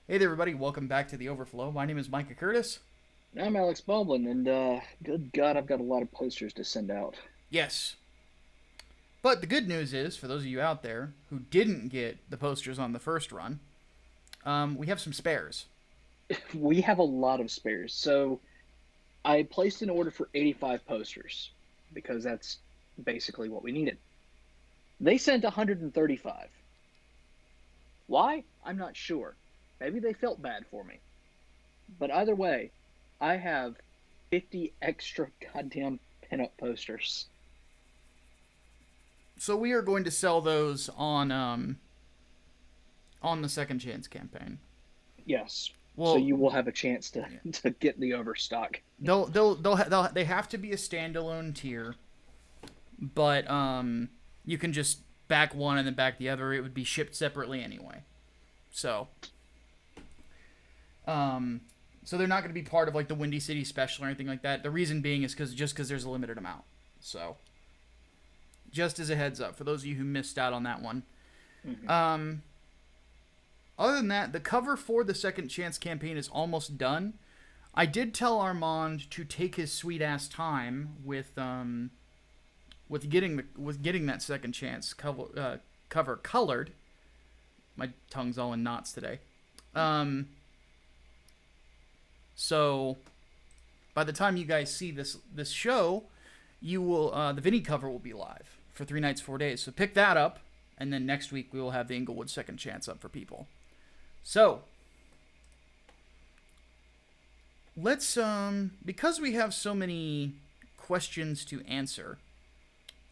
Hey there, everybody. Welcome back to the Overflow. My name is Micah Curtis. I'm Alex Baldwin, and good God, I've got a lot of posters to send out. Yes. But the good news is, for those of you out there who didn't get the posters on the first run, we have some spares. We have a lot of spares, so I placed an order for 85 posters because that's basically what we needed. They sent 135. Why? I'm not sure. Maybe they felt bad for me. But either way, I have 50 extra goddamn pinup posters. So we are going to sell those on the second chance campaign. Yes. So Well, you will have a chance to, to get the overstock. they have to be a standalone tier, but you can just back one and then back the other. It would be shipped separately anyway. So Um, so they're not going to be part of like the Windy City special or anything like that. The reason being is because there's a limited amount. So just as a heads up for those of you who missed out on that one. Mhm. Um, Other than that, the cover for the Second Chance campaign is almost done. I did tell Armand to take his sweet ass time with getting that Second Chance cover colored. My tongue's all in knots today. So by the time you guys see this show, you will the Vinny cover will be live for 3 nights, 4 days. So pick that up, and then next week we will have the Inglewood Second Chance up for people. So let's because we have so many questions to answer,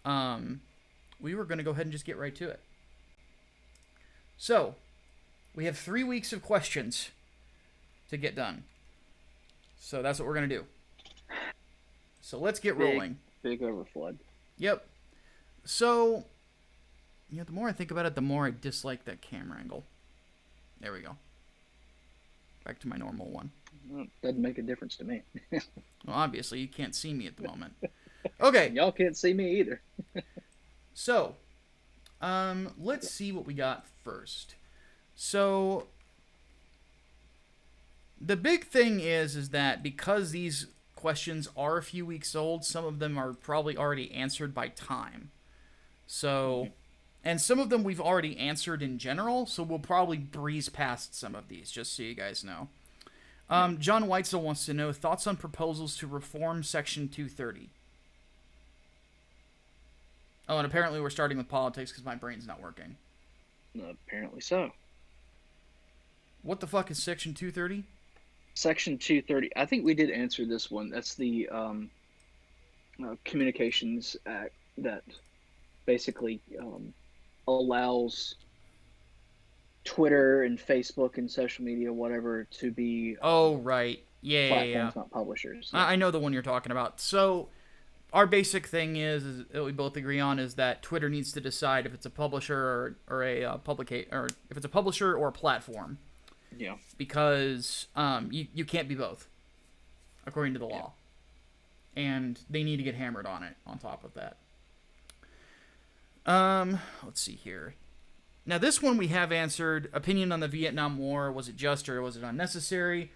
we were going to go ahead and just get right to it. So we have 3 weeks of questions to get done. So that's what we're going to do. So let's get Big, rolling. big overflood. Yep. So, the more I think about it, the more I dislike that camera angle. There we go. Back to my normal one. Well, doesn't make a difference to me. Well, obviously, you can't see me at the moment. Okay. And y'all can't see me either. So, let's see what we got first. So, the big thing is that because these questions are a few weeks old, some of them are probably already answered by time. So, and some of them we've already answered in general, so we'll probably breeze past some of these, just so you guys know. John Weitzel wants to know thoughts on proposals to reform Section 230. Oh, and apparently we're starting with politics because my brain's not working. Apparently so. What the fuck is Section 230? Section 230. I think we did answer this one. That's the Communications Act that basically allows Twitter and Facebook and social media, whatever, to be Oh, right. Yeah, yeah, yeah. platforms, not publishers. Yeah. I know the one you're talking about. So, our basic thing is that we both agree on is that Twitter needs to decide if it's a publisher or a or if it's a publisher or a platform, Yeah. because you can't be both, according to the Yeah. law, and they need to get hammered on it. On top of that, let's see here. Now this one we have answered. Opinion on the Vietnam War: was it just or was it unnecessary?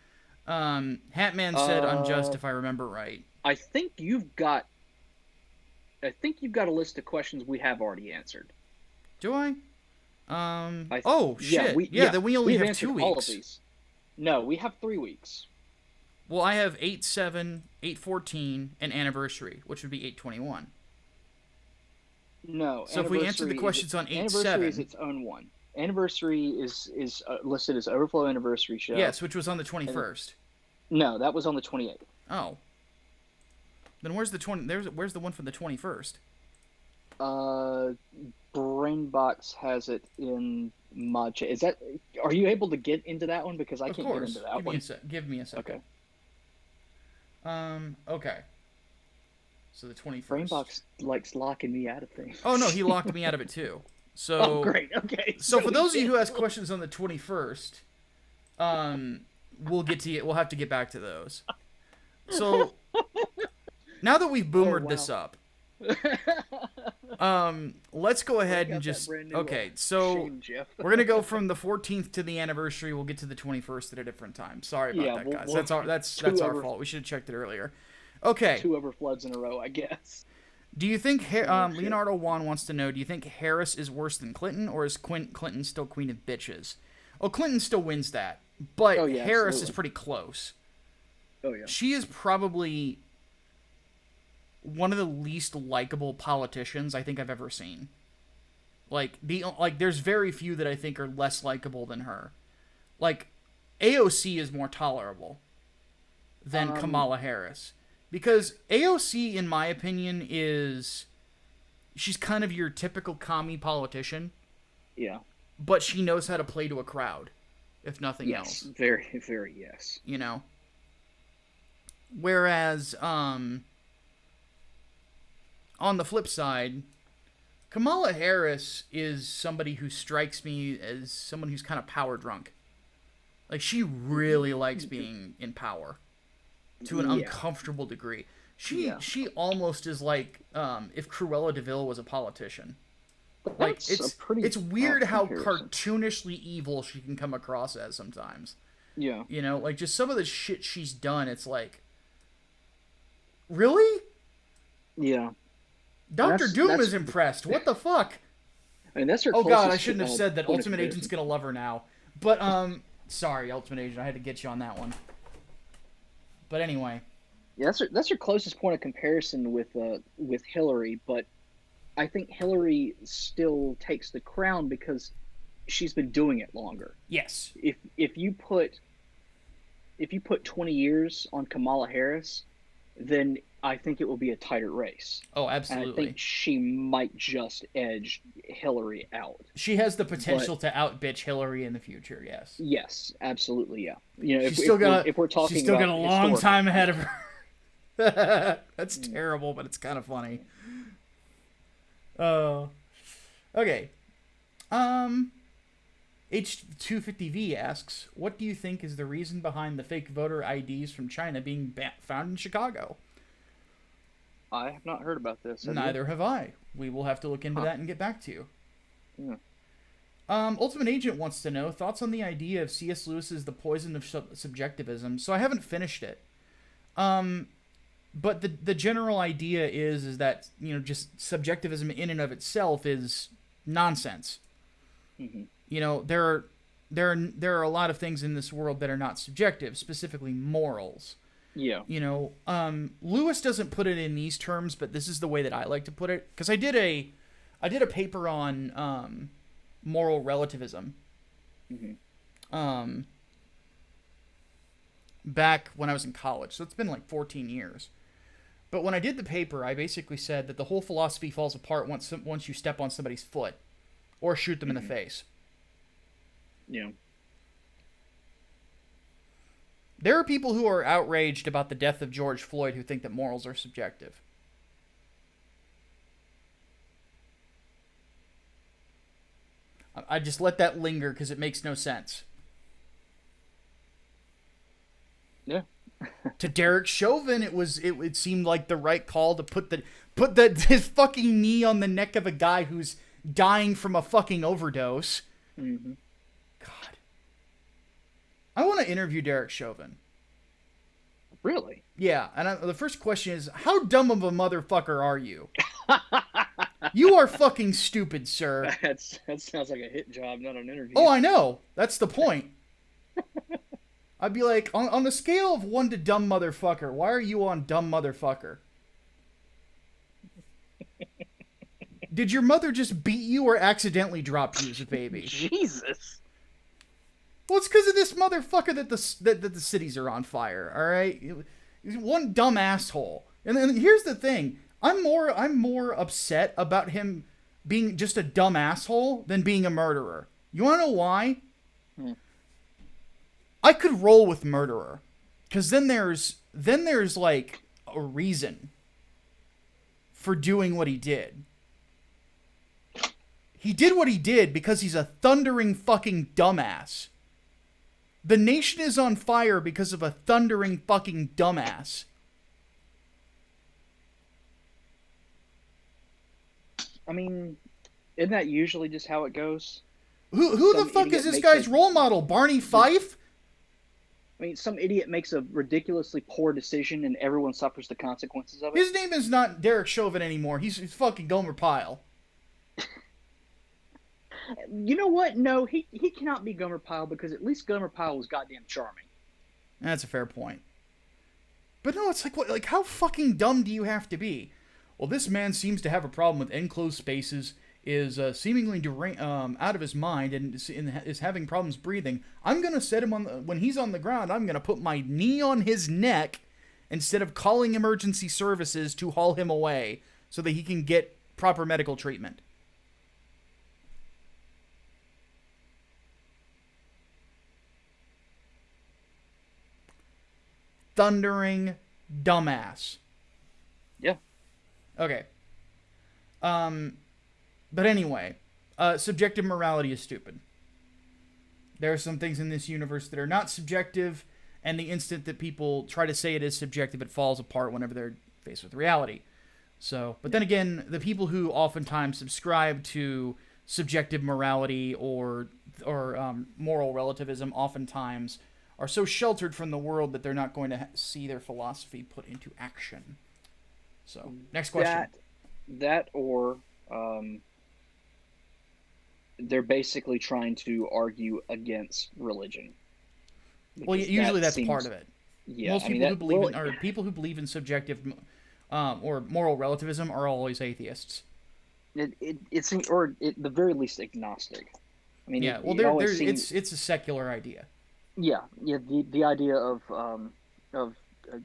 Hatman said unjust, Uh, if I remember right. I think you've got. I think you've got a list of questions we have already answered. Do I? I Oh yeah shit. we Yeah. yeah Then we only we've have answered 2 weeks. all of these. No, we have 3 weeks. Well, I have 8/7, 8/14, and anniversary, which would be 8/21. No, So if we answer the questions on eight anniversary is seven, its own one. Anniversary is listed as Overflow Anniversary Show. yes, which was on the And 21st. no, that was on the 28th. Oh, then where's the 20? Where's the one for the 21st? Uh, Brainbox has it in mod chat. Is that? Are you able to get into that one? Because I Of can't get into course. that one. Give me a second. Okay. Okay. So the 21st. Brainbox likes locking me out of things. Oh no, he locked me out of it too. Oh, So great. Okay. so for he those of you did. who ask questions on the 21st, um, we'll have to get back to those. So now that we've Oh boomered this wow. up, Let's go ahead Break and out that just brand new okay. So shame, Jeff. we're gonna go from the 14th to the anniversary. We'll get to the 21st at a different time. Sorry about Yeah, that, guys. we'll That's two our over fault. We should have checked it earlier. Okay. two overfloods in a row, I guess. Do you think Oh shit. Leonardo Juan wants to know? Do you think Harris is worse than Clinton, or is Clinton still queen of bitches? Oh, Clinton still wins that, Oh but yeah, Harris is absolutely. pretty close. Oh yeah. She is probably one of the least likable politicians I think I've ever seen. There's very few that I think are less likable than her. Like, AOC is more tolerable than Um. Kamala Harris because AOC, in my opinion, is she's kind of your typical commie politician, Yeah. but she knows how to play to a crowd, if nothing Yes. else. Very. Very. Yes. You know. Whereas, on the flip side, Kamala Harris is somebody who strikes me as someone who's kind of power drunk. Like, she really likes being in power to an Yeah. uncomfortable degree. Yeah. She almost is like if Cruella DeVille was a politician. Like, That's a pretty it's weird apt how comparison. cartoonishly evil she can come across as sometimes. Yeah. You know, like just some of the shit she's done, it's like, really? Yeah. Dr. Doom That's. is impressed. What the fuck? I mean, that's her. Oh god, I closest, shouldn't have said that. point of Ultimate Agent's comparison. gonna love her now. But sorry, Ultimate Agent, I had to get you on that one. But anyway, Yeah, that's her closest point of comparison with Hillary, but I think Hillary still takes the crown because she's been doing it longer. yes. If you put 20 years on Kamala Harris, then I think it will be a tighter race. Oh, And I absolutely. think she might just edge Hillary out. She has the But potential to outbitch Hillary in the future. Yes. yes, absolutely, yeah. You know, She's still got if we're she's talking still got about a long historical, time ahead of her. That's terrible, but it's kind of funny. Oh. Okay. Um H250V asks, "What do you think is the reason behind the fake voter IDs from China being found in Chicago?" I have not heard about this. Have you? Neither have I. We will have to look into Huh. that and get back to you. Yeah. Ultimate Agent wants to know thoughts on the idea of C.S. Lewis's The Poison of Subjectivism. So I haven't finished it. But the general idea is that, you know, just subjectivism in and of itself is nonsense. Hmm. You know, there are a lot of things in this world that are not subjective, specifically morals. Yeah. You know, Lewis doesn't put it in these terms, but this is the way that I like to put it, because I did a paper on moral relativism Hmm. back when I was in college, so it's been like 14 years. But when I did the paper, I basically said that the whole philosophy falls apart once you step on somebody's foot or shoot them in the face. Yeah. There are people who are outraged about the death of George Floyd who think that morals are subjective. I just let that linger because it makes no sense. Yeah. To Derek Chauvin, it seemed like the right call to put his fucking knee on the neck of a guy who's dying from a fucking overdose. Hmm. God. I want to interview Derek Chauvin. Really? Yeah, and the first question is, how dumb of a motherfucker are you? You are fucking stupid, sir. That sounds like a hit job, not an interview. Oh, I know. That's the point. I'd be like, on the scale of 1 to dumb motherfucker, why are you on dumb motherfucker? Did your mother just beat you or accidentally drop you as a baby? Jesus. Well, it's because of this motherfucker that the cities are on fire. All right, he's one dumb asshole. And then here's the thing: I'm more upset about him being just a dumb asshole than being a murderer. You want to know why? I could roll with murderer, because then there's like a reason for doing what he did. He did what he did because he's a thundering fucking dumbass. The nation is on fire because of a thundering fucking dumbass. I mean, isn't that usually just how it goes? Who the Some fuck is idiot this makes a guy's role model? Barney Fife? I mean, some idiot makes a ridiculously poor decision and everyone suffers the consequences of it. His name is not Derek Chauvin anymore. He's fucking Gomer Pyle. You know what? No, he cannot be Gomer Pyle because at least Gomer Pyle was goddamn charming. That's a fair point. But no, it's like what? Like how fucking dumb do you have to be? Well, this man seems to have a problem with enclosed spaces. Is seemingly out of his mind and is having problems breathing. I'm gonna set him on when he's on the ground. I'm gonna put my knee on his neck instead of calling emergency services to haul him away so that he can get proper medical treatment. Thundering dumbass. Yeah. Okay. But anyway, subjective morality is stupid. There are some things in this universe that are not subjective, and the instant that people try to say it is subjective, it falls apart whenever they're faced with reality. So, but then again, the people who oftentimes subscribe to subjective morality or moral relativism oftentimes are so sheltered from the world that they're not going to see their philosophy put into action. So, next question. That or they're basically trying to argue against religion. Well, usually that's part of it. Yeah, Most people who believe in, or people who believe in subjective or moral relativism are always atheists. It's the very least agnostic. I mean, yeah. It's a secular idea. Yeah. The idea of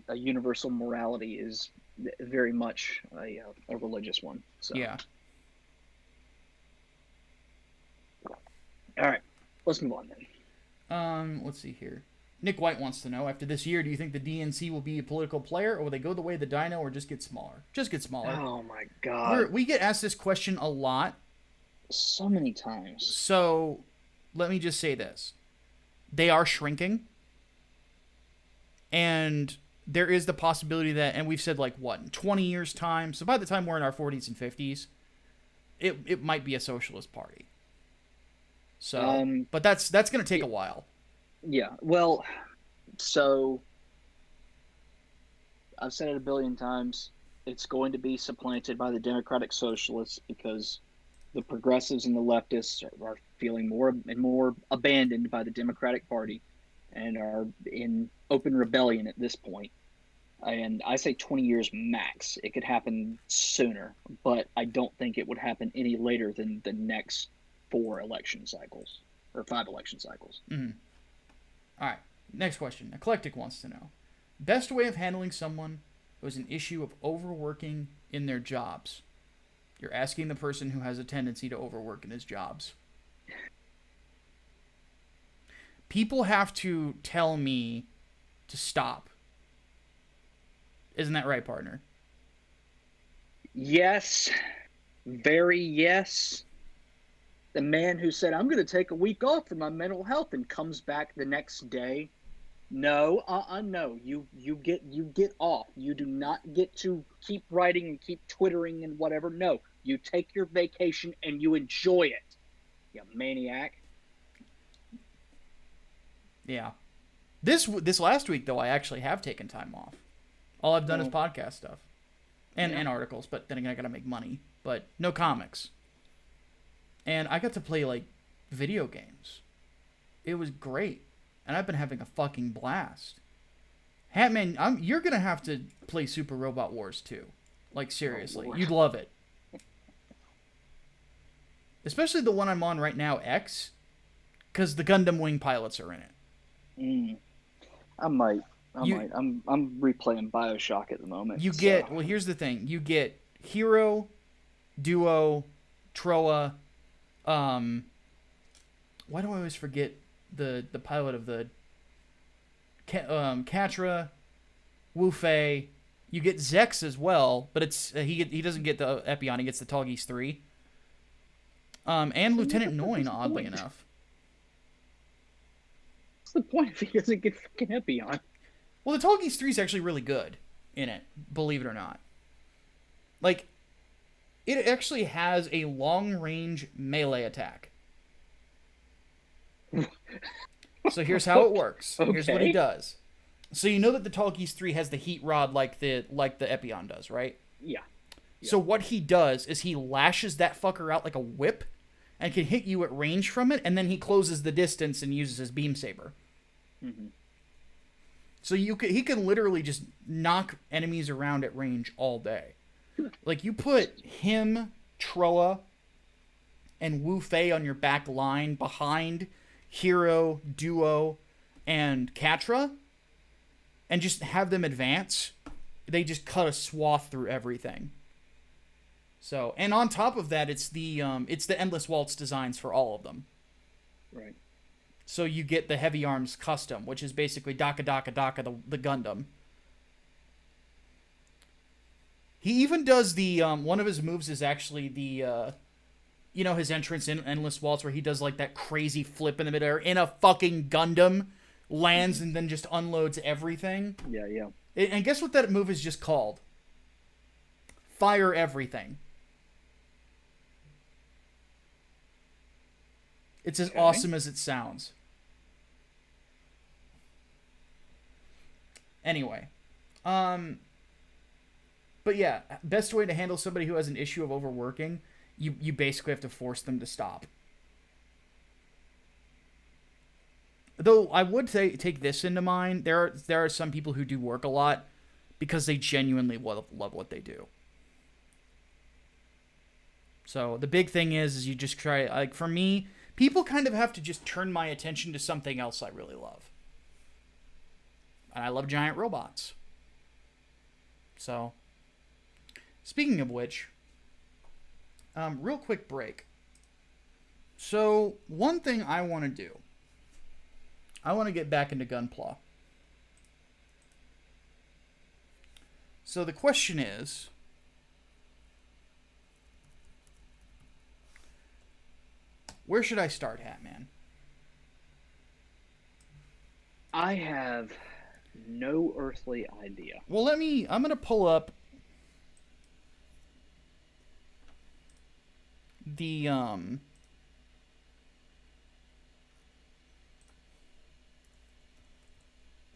a universal morality is very much a religious one. So. Yeah. All right, let's move on then. Let's see here. Nick White wants to know, after this year, do you think the DNC will be a political player, or will they go the way of the Dino, or just get smaller? Just get smaller. Oh my god. We get asked this question a lot. So many times. So, let me just say this. They are shrinking. And there is the possibility that, and we've said like, what, in 20 years' time? So by the time we're in our 40s and 50s, it might be a socialist party. So, but that's going to take a while. Yeah, well, so I've said it a billion times. It's going to be supplanted by the Democratic Socialists because the progressives and the leftists are feeling more and more abandoned by the Democratic Party and are in open rebellion at this point. And I say 20 years max. It could happen sooner, but I don't think it would happen any later than the next 4 election cycles or 5 election cycles. Mm-hmm. All right, next question. Eclectic wants to know, best way of handling someone who has an issue of overworking in their jobs. You're asking the person who has a tendency to overwork in his jobs. People have to tell me to stop. Isn't that right, partner? Yes. Very yes. The man who said, I'm going to take a week off for my mental health and comes back the next day. No, no. You get off. You do not get to keep writing and keep twittering and whatever. No, you take your vacation and you enjoy it. You maniac. Yeah. This last week, though, I actually have taken time off. All I've done is podcast stuff. And articles, but then again, I gotta make money. But no comics. And I got to play, like, video games. It was great. And I've been having a fucking blast. Hatman, you're gonna have to play Super Robot Wars 2. Like, seriously. You'd love it. Especially the one I'm on right now, X. Because the Gundam Wing pilots are in it. I might. I'm replaying BioShock at the moment. Well, here's the thing. You get Hero, Duo, Troa, why do I always forget the pilot of the Katra, Wu Fei. You get Zex as well, but it's he doesn't get the Epion, he gets the Tallgeese 3. And Lieutenant Noin, oddly enough. What's the point if he doesn't get fucking Epion? Well, the Tallgeese 3 is actually really good in it, believe it or not. Like, It actually has a long range melee attack. So here's how it works. Here's what he Okay. does. So you know that the Talkies 3 has the heat rod like the Epion does, right? Yeah. Yeah. So what he does is he lashes that fucker out like a whip and can hit you at range from it, and then he closes the distance and uses his beam saber. Hmm. So he can literally just knock enemies around at range all day. Like you put him, Troa, and Wu Fei on your back line behind Hero, Duo, and Katra, and just have them advance. They just cut a swath through everything. So, and on top of that, it's the Endless Waltz designs for all of them. Right. So you get the Heavy Arms Custom, which is basically Daka Daka Daka, the Gundam. He even does the one of his moves is actually the his entrance in Endless Waltz where he does like that crazy flip in the midair in a fucking Gundam, lands and then just unloads everything. Yeah. Yeah. And guess what that move is just called? Fire everything. It's as awesome as it sounds. Anyway, but yeah, best way to handle somebody who has an issue of overworking, you basically have to force them to stop. Though I would say take this into mind, there are some people who do work a lot because they genuinely love what they do. So the big thing is you just try, like for me, people kind of have to just turn my attention to something else I really love. And I love giant robots. So, speaking of which, real quick break. So, one thing I want to do, I want to get back into Gunpla. So the question is, where should I start, Hatman? I have no earthly idea. Well, I'm going to pull up the,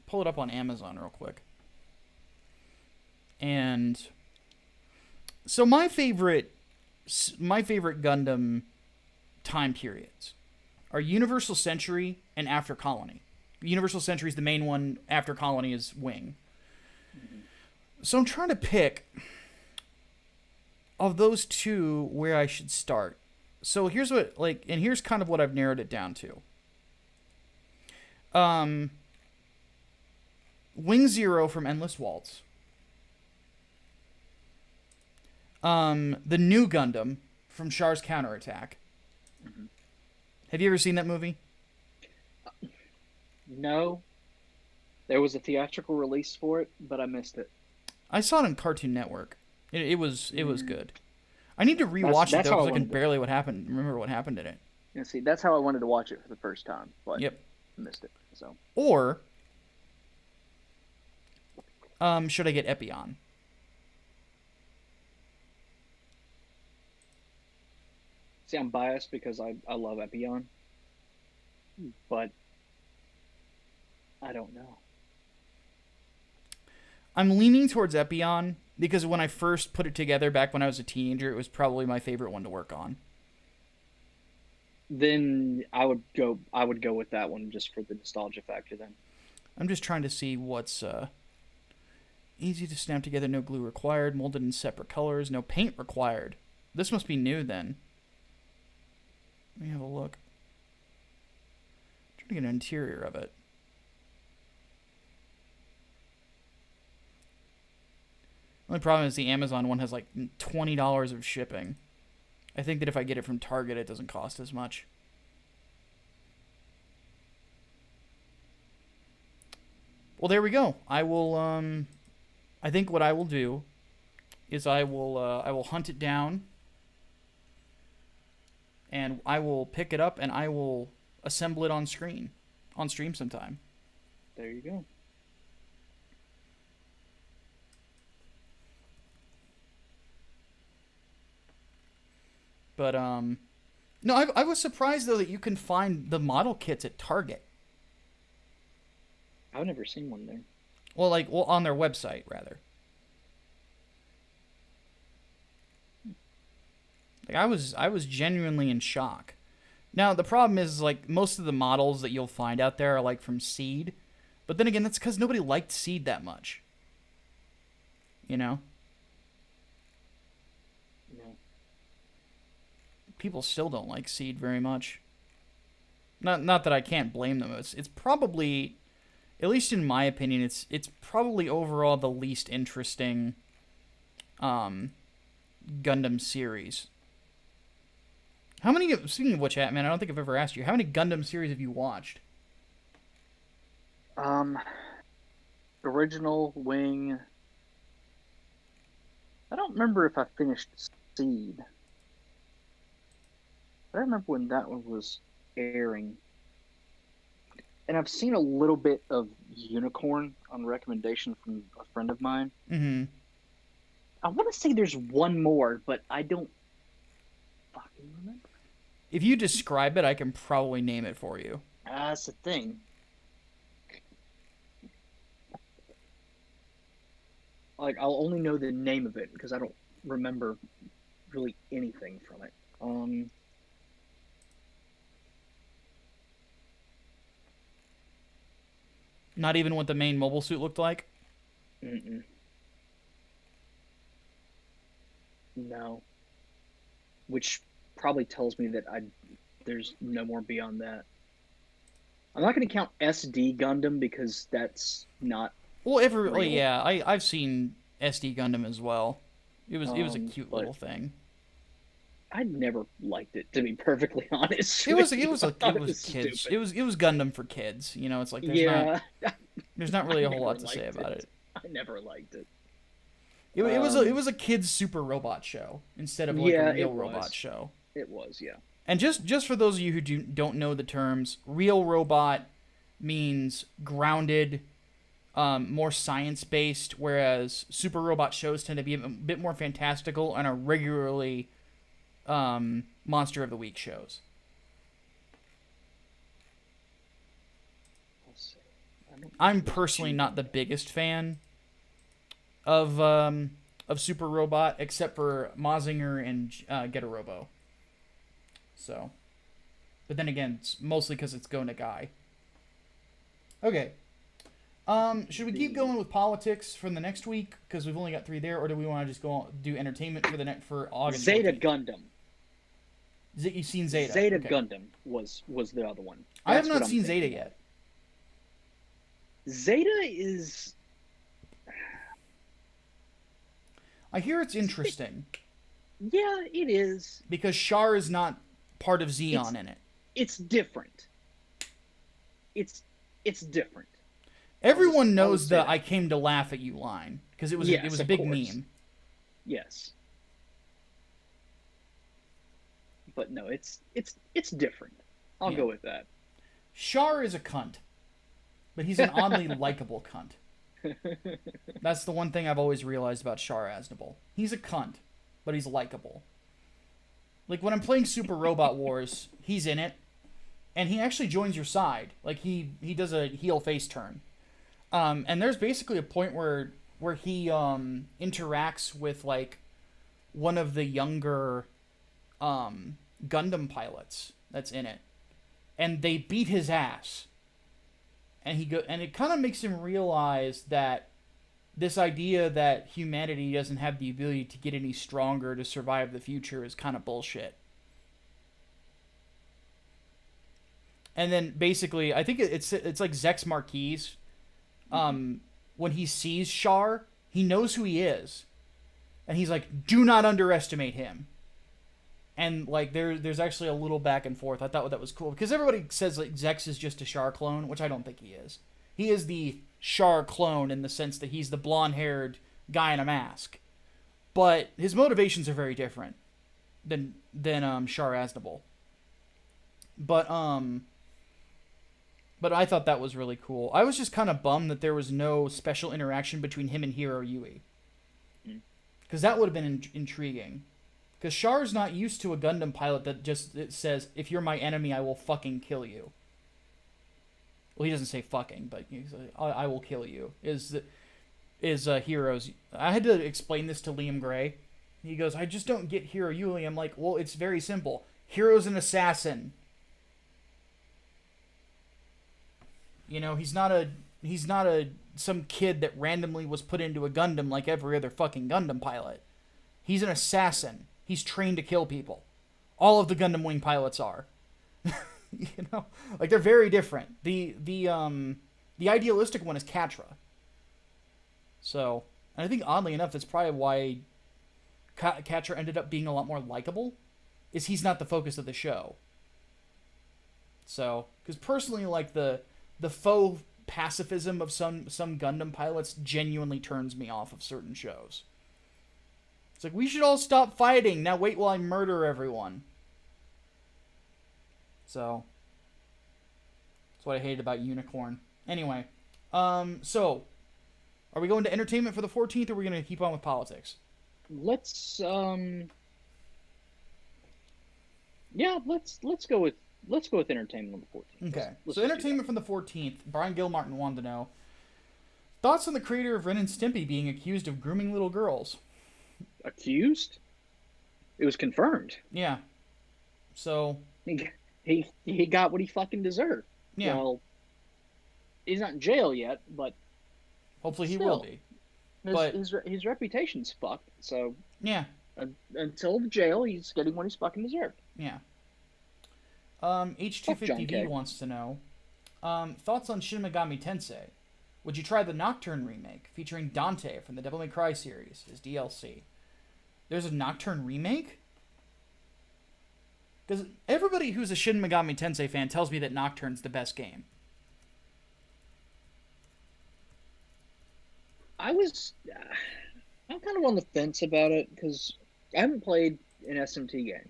pull it up on Amazon real quick. And so my favorite Gundam time periods are Universal Century and After Colony. Universal Century is the main one. After Colony is Wing. So I'm trying to pick of those two where I should start. So here's here's kind of what I've narrowed it down to. Wing Zero from Endless Waltz. The new Gundam from Char's Counterattack. Mm-hmm. Have you ever seen that movie? No. There was a theatrical release for it, but I missed it. I saw it on Cartoon Network. It was good. I need to rewatch it though because I can barely remember what happened in it. Yeah, see, that's how I wanted to watch it for the first time, but yep, missed it. So. Or, should I get Epion? See, I'm biased because I love Epion, but I don't know. I'm leaning towards Epion because when I first put it together back when I was a teenager, it was probably my favorite one to work on. Then I would go with that one just for the nostalgia factor then. I'm just trying to see what's easy to snap together, no glue required, molded in separate colors, no paint required. This must be new then. Let me have a look. I'm trying to get an interior of it. Only problem is the Amazon one has like $20 of shipping. I think that if I get it from Target, it doesn't cost as much. Well, there we go. I will. I think what I will do is I will hunt it down, and I will pick it up and I will assemble it on stream sometime. There you go. But no, I was surprised though that you can find the model kits at Target. I've never seen one there. Well, on their website rather. Like I was genuinely in shock. Now the problem is like most of the models that you'll find out there are like from Seed, but then again that's because nobody liked Seed that much. You know, No. people still don't like Seed very much. Not that I can't blame them. It's probably, at least in my opinion, it's probably overall the least interesting um, Gundam series. How many? Speaking of which, Hatman, I don't think I've ever asked you. How many Gundam series have you watched? Um, Original Wing. I don't remember if I finished Seed. I remember when that one was airing. And I've seen a little bit of Unicorn on recommendation from a friend of mine. Mm-hmm. I want to say there's one more, but I don't fucking remember. If you describe it, I can probably name it for you. That's the thing. Like, I'll only know the name of it because I don't remember really anything from it. Not even what the main mobile suit looked like. Mm-mm. No. Which probably tells me that there's no more beyond that. I'm not going to count SD Gundam because that's not Well, real. yeah, I've seen SD Gundam as well. It was a cute little thing. I never liked it, to be perfectly honest. It was with you. it was kids. Stupid. It was Gundam for kids. You know, it's like Yeah, there's not really a whole never lot to say liked about it. I never liked it. It was a kids super robot show instead of like Yeah, a real it was. robot show. It was, yeah. And just for those of you who don't know the terms, real robot means grounded, more science based, whereas super robot shows tend to be a bit more fantastical and are regularly Monster of the Week shows. Let's see. I don't I'm think there's personally two not the on biggest fan of Super Robot, except for Mazinger and Getarobo. So, but then again, it's mostly because it's Go Nagai. Okay. Should we keep going with politics for the next week because we've only got 3 there, or do we want to just go do entertainment for August? Zeta 14th? Gundam. You've seen Zeta. Zeta okay. Gundam was the other one. I have That's not what I'm seen thinking Zeta of. yet. Zeta is. I hear it's interesting Yeah, it is. because Char is not part of Xeon in it. It's different. It's different. Everyone I'll knows say the that. "I came to laugh at you" line because it was Yes, it was a of big course. meme. Yes. But no, it's different. I'll Yeah. go with that. Char is a cunt, but he's an oddly likable cunt. That's the one thing I've always realized about Char Aznable. He's a cunt, but he's likable. Like when I'm playing Super Robot Wars, he's in it, and he actually joins your side. Like he does a heel face turn, and there's basically a point where he interacts with like one of the younger Gundam pilots that's in it, and they beat his ass. And it kind of makes him realize that this idea that humanity doesn't have the ability to get any stronger to survive the future is kind of bullshit. And then basically, I think it's like Zex Marquise. When he sees Char, he knows who he is, and he's like, "Do not underestimate him." And like there's actually a little back and forth. I thought that was cool because everybody says like Zex is just a Char clone, which I don't think he is. He is the Char clone in the sense that he's the blonde-haired guy in a mask, but his motivations are very different than Char Aznable. But I thought that was really cool. I was just kind of bummed that there was no special interaction between him and Hiro Yui, because that would have been intriguing. Because Char's not used to a Gundam pilot that just it says, if you're my enemy, I will fucking kill you. Well, he doesn't say fucking, but he's like, I will kill you. Is Heroes. I had to explain this to Liam Gray. He goes, I just don't get Hero Yuli. I'm like, well, it's very simple. Hero's an assassin. You know, he's not a some kid that randomly was put into a Gundam like every other fucking Gundam pilot. He's an assassin. He's trained to kill people. All of the Gundam Wing pilots are. You know, like they're very different. The idealistic one is Catra. So, and I think oddly enough, that's probably why Catra ended up being a lot more likable. Is he's not the focus of the show. So, because personally, like the faux pacifism of some Gundam pilots genuinely turns me off of certain shows. It's like, we should all stop fighting. Now wait while I murder everyone. So, that's what I hated about Unicorn. Anyway, so, are we going to entertainment for the 14th, or are we going to keep on with politics? Let's go with entertainment on the 14th. Okay, so entertainment from the 14th, Brian Gilmartin wanted to know, thoughts on the creator of Ren and Stimpy being accused of grooming little girls? Accused? It was confirmed. Yeah. So he got what he fucking deserved. Yeah. Well, he's not in jail yet, but hopefully he will be. But his reputation's fucked. So yeah, until the jail, he's getting what he's fucking deserved. Yeah. H250V wants to know thoughts on Shin Megami Tensei. Would you try the Nocturne remake featuring Dante from the Devil May Cry series as DLC? There's a Nocturne remake? Because everybody who's a Shin Megami Tensei fan tells me that Nocturne's the best game. I'm kind of on the fence about it because I haven't played an SMT game.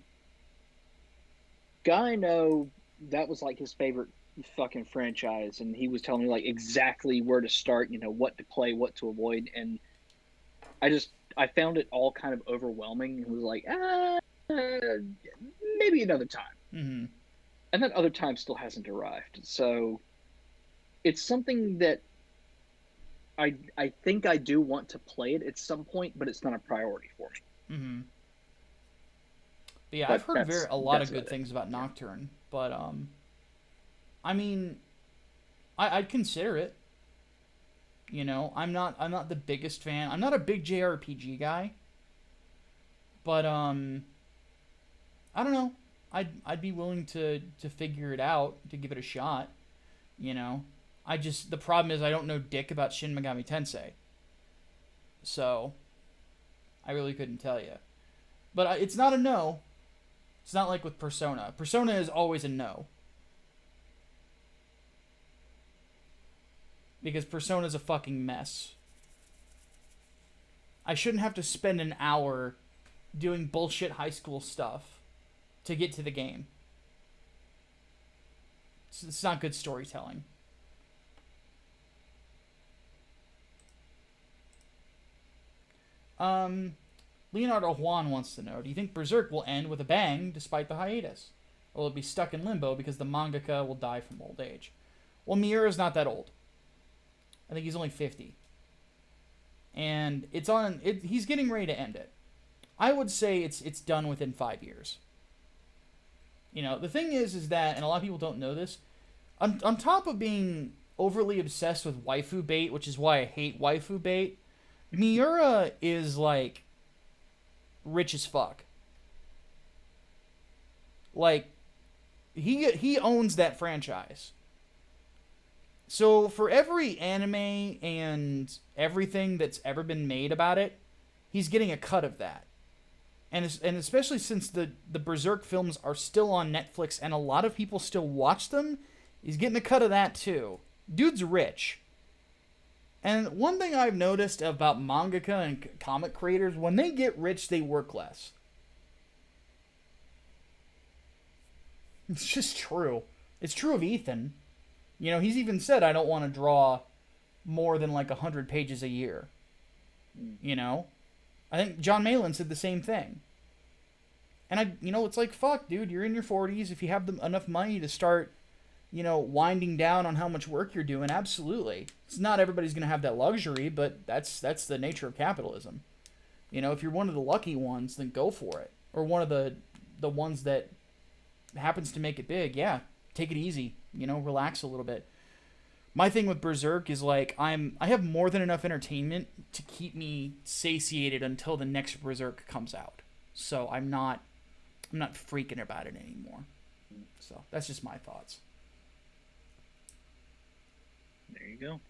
Guy, I know that was like his favorite fucking franchise, and he was telling me like exactly where to start, you know, what to play, what to avoid, and I found it all kind of overwhelming and was like, maybe another time. Mm-hmm. And that other time still hasn't arrived. So it's something that I think I do want to play it at some point, but it's not a priority for me. Mm-hmm. But yeah, I've heard a lot of good things about Nocturne, but I mean, I'd consider it. You know, I'm not the biggest fan. I'm not a big JRPG guy, but I don't know. I'd be willing to figure it out, to give it a shot. You know, the problem is I don't know dick about Shin Megami Tensei, so I really couldn't tell you. But it's not a no. It's not like with Persona. Persona is always a no. Because Persona's a fucking mess. I shouldn't have to spend an hour doing bullshit high school stuff to get to the game. It's not good storytelling. Leonardo Juan wants to know, do you think Berserk will end with a bang despite the hiatus? Or will it be stuck in limbo because the mangaka will die from old age? Well, Miura's not that old. I think he's only 50. And he's getting ready to end it. I would say it's done within 5 years. You know, the thing is that, and a lot of people don't know this, on top of being overly obsessed with waifu bait, which is why I hate waifu bait, Miura is like rich as fuck. Like he owns that franchise. So for every anime and everything that's ever been made about it, he's getting a cut of that. And especially since the Berserk films are still on Netflix and a lot of people still watch them, he's getting a cut of that too. Dude's rich. And one thing I've noticed about mangaka and comic creators, when they get rich, they work less. It's just true. It's true of Ethan. You know, he's even said, I don't want to draw more than like 100 pages a year. You know? I think John Malin said the same thing. And it's like, fuck, dude, you're in your 40s. If you have enough money to start, winding down on how much work you're doing, absolutely. It's not everybody's going to have that luxury, but that's the nature of capitalism. If you're one of the lucky ones, then go for it. Or one of the ones that happens to make it big, yeah, take it easy. Relax a little bit. My thing with Berserk is like I have more than enough entertainment to keep me satiated until the next Berserk comes out. So I'm not freaking about it anymore. So that's just my thoughts. There you go.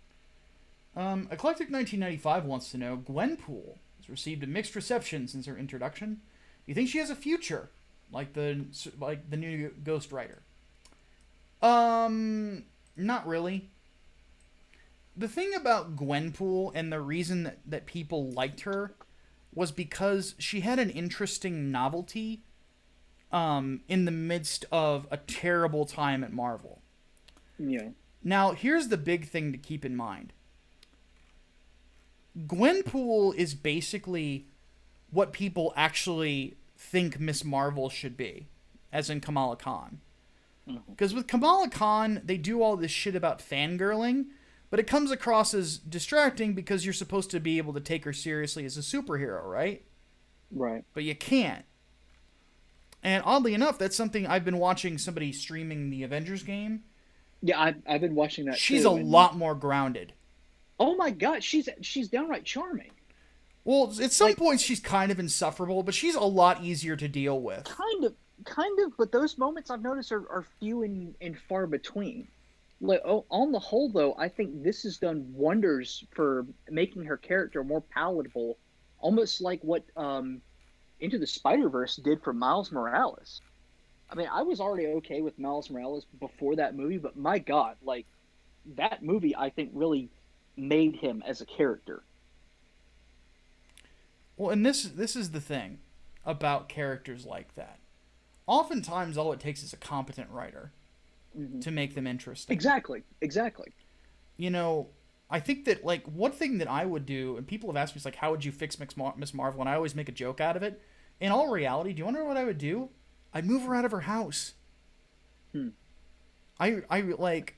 Eclectic 1995 wants to know, Gwenpool has received a mixed reception since her introduction. Do you think she has a future, like the new Ghost Rider? Not really. The thing about Gwenpool and the reason that people liked her was because she had an interesting novelty in the midst of a terrible time at Marvel. Yeah. Now, here's the big thing to keep in mind. Gwenpool is basically what people actually think Miss Marvel should be, as in Kamala Khan. Because with Kamala Khan, they do all this shit about fangirling, but it comes across as distracting because you're supposed to be able to take her seriously as a superhero, right? Right. But you can't. And oddly enough, that's something I've been watching somebody streaming the Avengers game. Yeah, I've been watching that. She's too, a lot more grounded. Oh my god, she's downright charming. Well, at some points she's kind of insufferable, but she's a lot easier to deal with. Kind of, but those moments I've noticed are few and far between. Like, on the whole, though, I think this has done wonders for making her character more palatable, almost like what Into the Spider-Verse did for Miles Morales. I mean, I was already okay with Miles Morales before that movie, but my God, like, that movie, I think, really made him as a character. Well, and this is the thing about characters like that. Oftentimes, all it takes is a competent writer to make them interesting. Exactly. I think that, like, one thing that I would do, and people have asked me, it's like, how would you fix Miss Marvel? And I always make a joke out of it. In all reality, do you want to know what I would do? I'd move her out of her house. I like,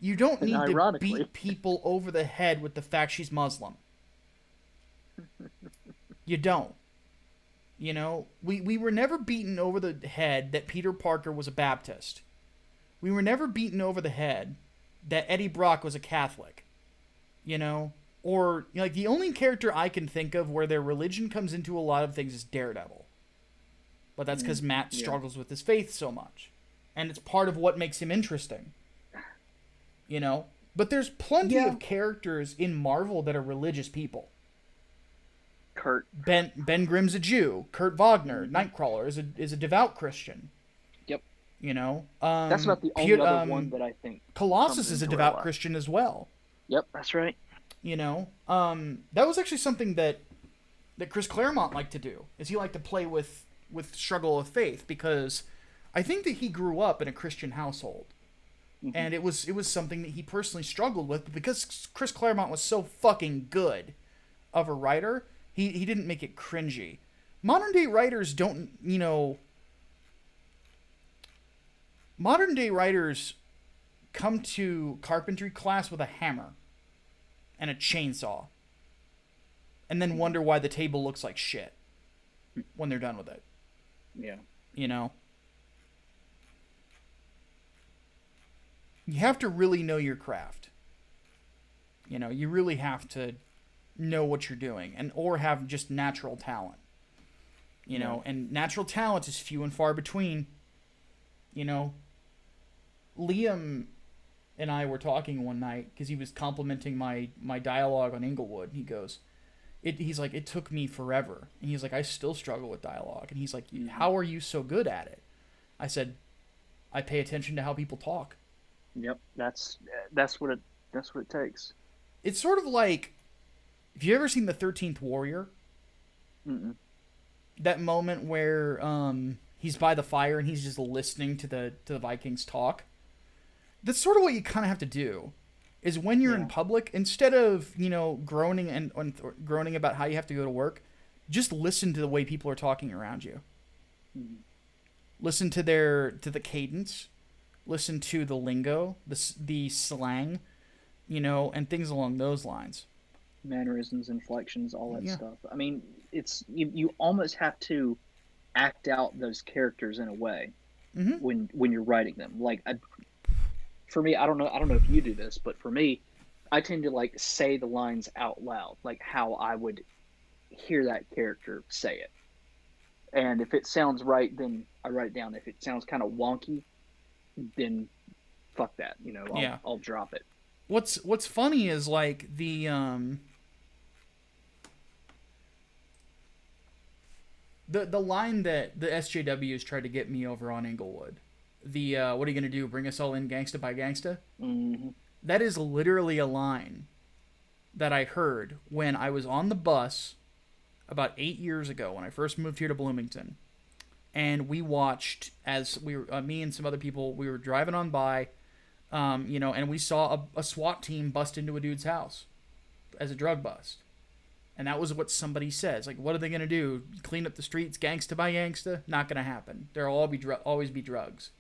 you don't need to beat people over the head with the fact she's Muslim. You don't. We were never beaten over the head that Peter Parker was a Baptist. We were never beaten over the head that Eddie Brock was a Catholic. Or, like, the only character I can think of where their religion comes into a lot of things is Daredevil. But that's because Matt struggles with his faith so much. And it's part of what makes him interesting. But there's plenty of characters in Marvel that are religious people. Kurt. Ben Grimm's a Jew. Kurt Wagner, Nightcrawler, is a devout Christian. Yep. That's about the only other one that I think. Colossus is a devout Christian as well. Yep, that's right. That was actually something that Chris Claremont liked to do. Is he liked to play with struggle of faith, because I think that he grew up in a Christian household. And it was something that he personally struggled with, but because Chris Claremont was so fucking good of a writer, he didn't make it cringy. Modern day writers come to carpentry class with a hammer and a chainsaw, and then wonder why the table looks like shit when they're done with it. Yeah. You have to really know your craft. You really have to know what you're doing, or have just natural talent. And natural talent is few and far between. Liam and I were talking one night because he was complimenting my dialogue on Inglewood. He goes, he's like, it took me forever. And he's like, I still struggle with dialogue. And he's like, how are you so good at it? I said, I pay attention to how people talk. Yep, that's what it takes. It's sort of like, have you ever seen The 13th Warrior? Mm-mm. That moment where he's by the fire and he's just listening to the Vikings talk. That's sort of what you kind of have to do. Is when you're in public, instead of groaning and groaning about how you have to go to work, just listen to the way people are talking around you. Mhm. Listen to the cadence, listen to the lingo, the slang, and things along those lines. Mannerisms, inflections, all that Yeah. stuff. I mean, it's you almost have to act out those characters in a way Mm-hmm. when you're writing them. Like for me, I don't know if you do this, but for me, I tend to like say the lines out loud, like how I would hear that character say it. And if it sounds right, then I write it down. If it sounds kind of wonky, then fuck that. Yeah. I'll drop it. What's funny is like the line that the SJWs tried to get me over on Inglewood. The what are you gonna do? Bring us all in gangsta by gangsta? Mm-hmm. That is literally a line that I heard when I was on the bus about 8 years ago when I first moved here to Bloomington, and we watched as we were me and some other people we were driving on by, and we saw a SWAT team bust into a dude's house as a drug bust. And that was what somebody says. Like, what are they gonna do? Clean up the streets, gangsta by gangsta? Not gonna happen. There'll always be drugs.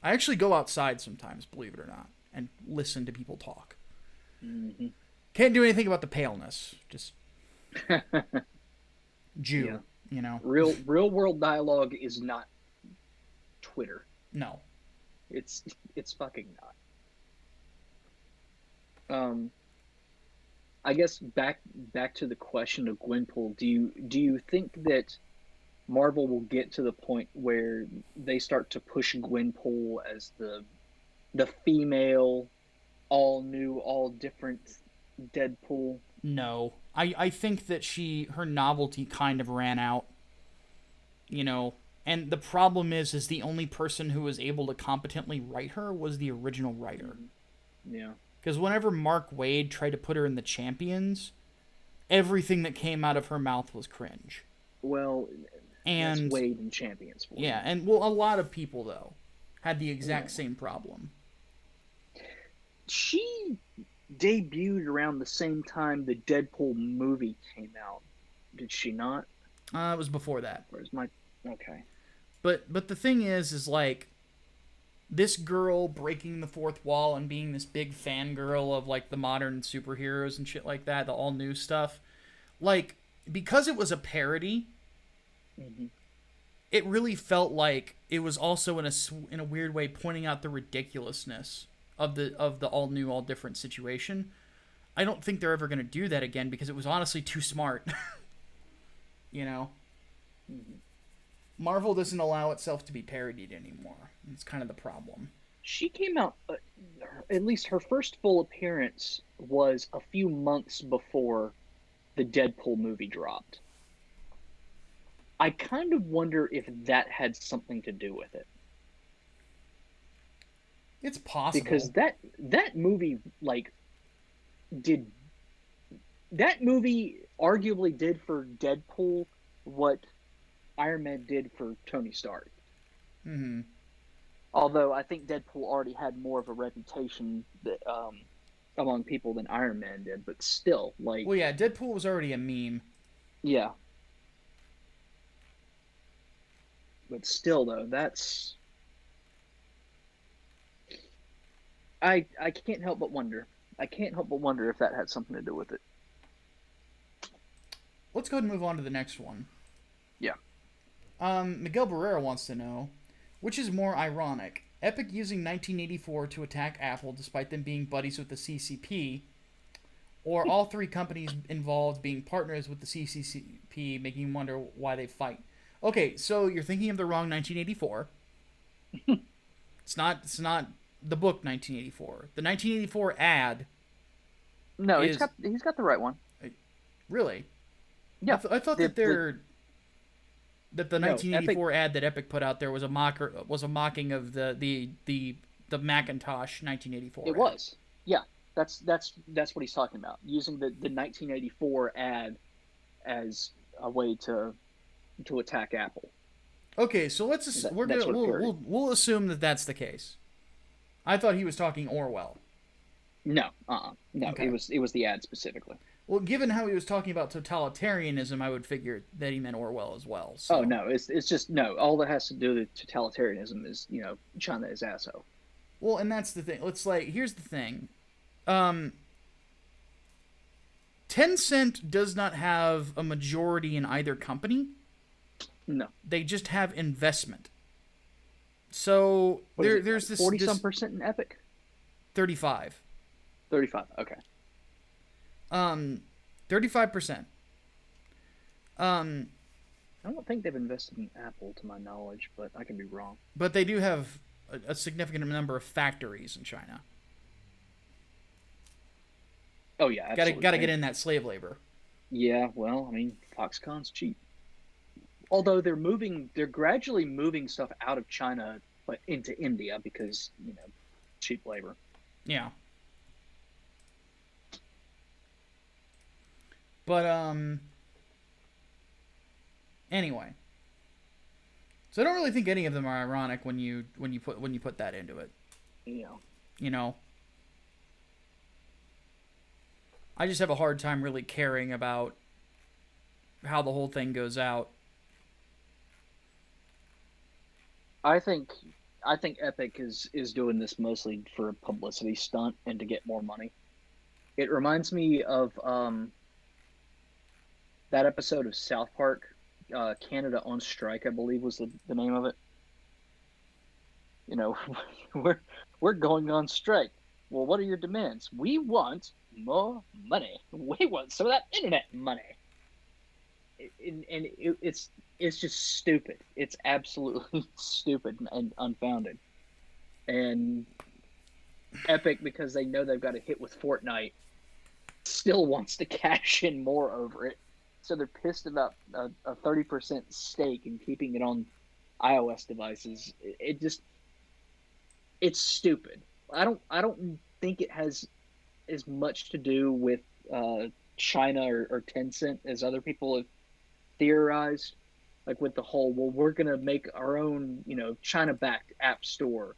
I actually go outside sometimes, believe it or not, and listen to people talk. Mm-hmm. Can't do anything about the paleness. Just Yeah. Jew, you know. Real world dialogue is not Twitter. No. It's it's fucking not. I guess back to the question of Gwenpool. Do you think that Marvel will get to the point where they start to push Gwenpool as the female, all new, all different Deadpool? No. I think that her novelty kind of ran out, you know. And the problem is the only person who was able to competently write her was the original writer. Yeah. Because whenever Mark Waid tried to put her in the Champions, everything that came out of her mouth was cringe. Well, that's And Wade and Champions for yeah, you. and well, a lot of people though had the exact same problem. She debuted around the same time the Deadpool movie came out. Did she not? It was before that. Where's my okay? But the thing is like this girl breaking the fourth wall and being this big fangirl of like the modern superheroes and shit like that, the all new stuff. Like because it was a parody, Mm-hmm. it really felt like it was also in a weird way pointing out the ridiculousness of the all new, all different situation. I don't think they're ever going to do that again because it was honestly too smart. you know, Mm-hmm. Marvel doesn't allow itself to be parodied anymore. It's kind of the problem. She came out. At least her first full appearance was a few months before the Deadpool movie dropped. I kind of wonder if that had something to do with it. It's possible. Because that movie did that movie arguably did for Deadpool what Iron Man did for Tony Stark. Mm-hmm. Although I think Deadpool already had more of a reputation that, among people than Iron Man did, but still, Well, yeah, Deadpool was already a meme. yeah. But still, though, that's I can't help but wonder. I can't help but wonder if that had something to do with it. Let's go ahead and move on to the next one. Yeah. Miguel Barrera wants to know, which is more ironic, Epic using 1984 to attack Apple despite them being buddies with the CCP, or all three companies involved being partners with the CCP, making you wonder why they fight. Okay, so you're thinking of the wrong 1984. It's not the book 1984. The 1984 ad. No, is, he's got the right one. Really? Yeah. I thought that the No, 1984 ad that Epic put out there was a mocking of the Macintosh 1984. It ad. was. Yeah. That's what he's talking about. Using the 1984 ad as a way to attack Apple. Okay, so we'll assume that that's the case. I thought he was talking Orwell. No, no, Okay. it was the ad specifically. Well, given how he was talking about totalitarianism, I would figure that he meant Orwell as well. Oh So, no, it's just no. All that has to do with totalitarianism is China is asshole. well, and that's the thing. Let's like here's the thing. Um, Tencent does not have a majority in either company. No, They just have investment. So what is it? there's this 40 some this percent in Epic. 35. 35. Okay. 35%. Um, I don't think they've invested in Apple to my knowledge, but I can be wrong. but they do have a significant number of factories in China. Oh yeah, absolutely. Got to get in that slave labor. Yeah, well, I mean, Foxconn's cheap. Although they're gradually moving stuff out of China but into India because, cheap labor. Yeah. But anyway. So I don't really think any of them are ironic when you put that into it. Yeah. You know, I just have a hard time really caring about how the whole thing goes out. I think I think Epic is doing this mostly for a publicity stunt and to get more money. It reminds me of that episode of South Park, Canada on Strike, I believe was the name of it. You know, we're we're going on strike. Well, what are your demands? We want more money. We want some of that internet money. It's just stupid. It's absolutely stupid and unfounded. And Epic, because they know they've got a hit with Fortnite, still wants to cash in more over it. So they're pissed about a 30% stake in keeping it on iOS devices. It just it's stupid. I don't think it has as much to do with China or Tencent as other people have theorized. Like with the whole, well, we're gonna make our own, China-backed app store.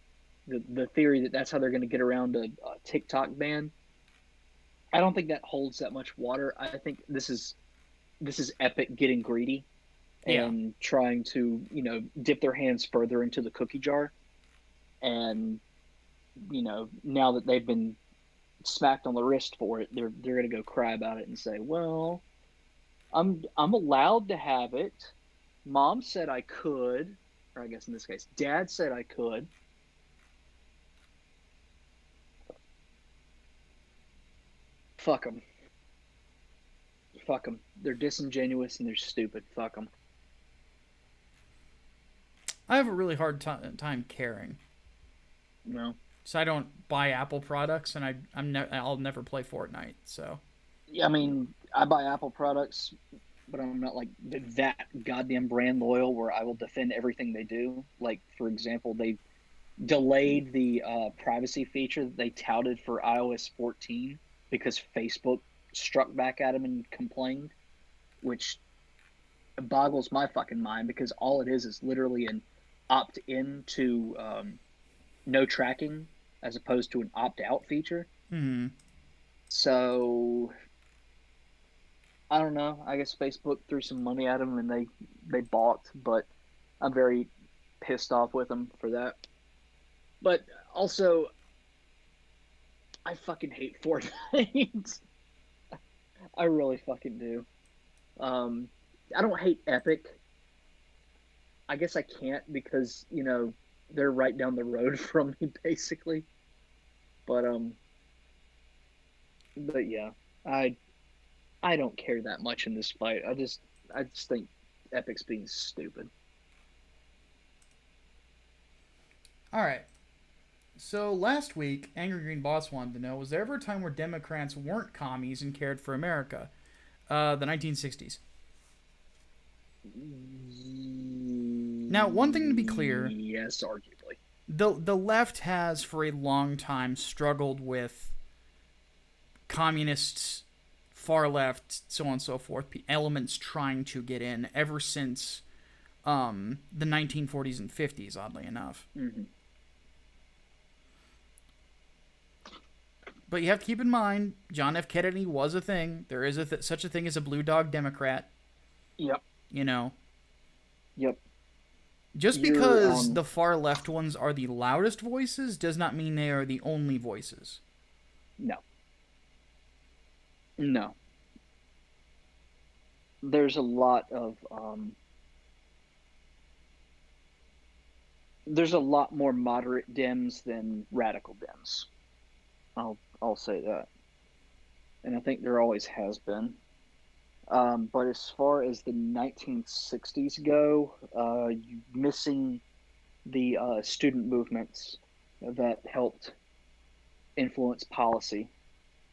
The theory that that's how they're gonna get around a TikTok ban. I don't think that holds that much water. I think this is Epic getting greedy Yeah. and trying to, dip their hands further into the cookie jar. And now that they've been smacked on the wrist for it, they're gonna go cry about it and say, "Well, I'm allowed to have it. Mom said I could, or I guess in this case, Dad said I could." Fuck them. Fuck them. They're disingenuous and they're stupid. Fuck them. I have a really hard time caring. No. So I don't buy Apple products, and I'll never play Fortnite. So Yeah, I mean, I buy Apple products, but I'm not like that goddamn brand loyal where I will defend everything they do. Like, for example, they delayed the privacy feature that they touted for iOS 14 because Facebook struck back at them and complained, which boggles my fucking mind because all it is literally an opt in to no tracking as opposed to an opt out feature. hmm. So I don't know. I guess Facebook threw some money at them and they balked, but I'm very pissed off with them for that. But also, I fucking hate Fortnite. I really fucking do. Um, I don't hate Epic. I guess I can't because they're right down the road from me basically. But but yeah, I I don't care that much in this fight. I just think Epic's being stupid. All right. So last week, Angry Green Boss wanted to know: was there ever a time where Democrats weren't commies and cared for America? The 1960s. Now, one thing to be clear: Yes, arguably. the left has for a long time struggled with communists, far left, so on and so forth, elements trying to get in ever since the 1940s and 50s. Oddly enough. Mm-hmm. But you have to keep in mind, John F. Kennedy was a thing. There is such a thing as a blue dog Democrat. Yep. You know, Yep. just You're because the far left ones are the loudest voices does not mean they are the only voices. no. No. There's a lot of there's a lot more moderate Dems than radical Dems. I'll say that, and I think there always has been. But as far as the 1960s go, missing the student movements that helped influence policy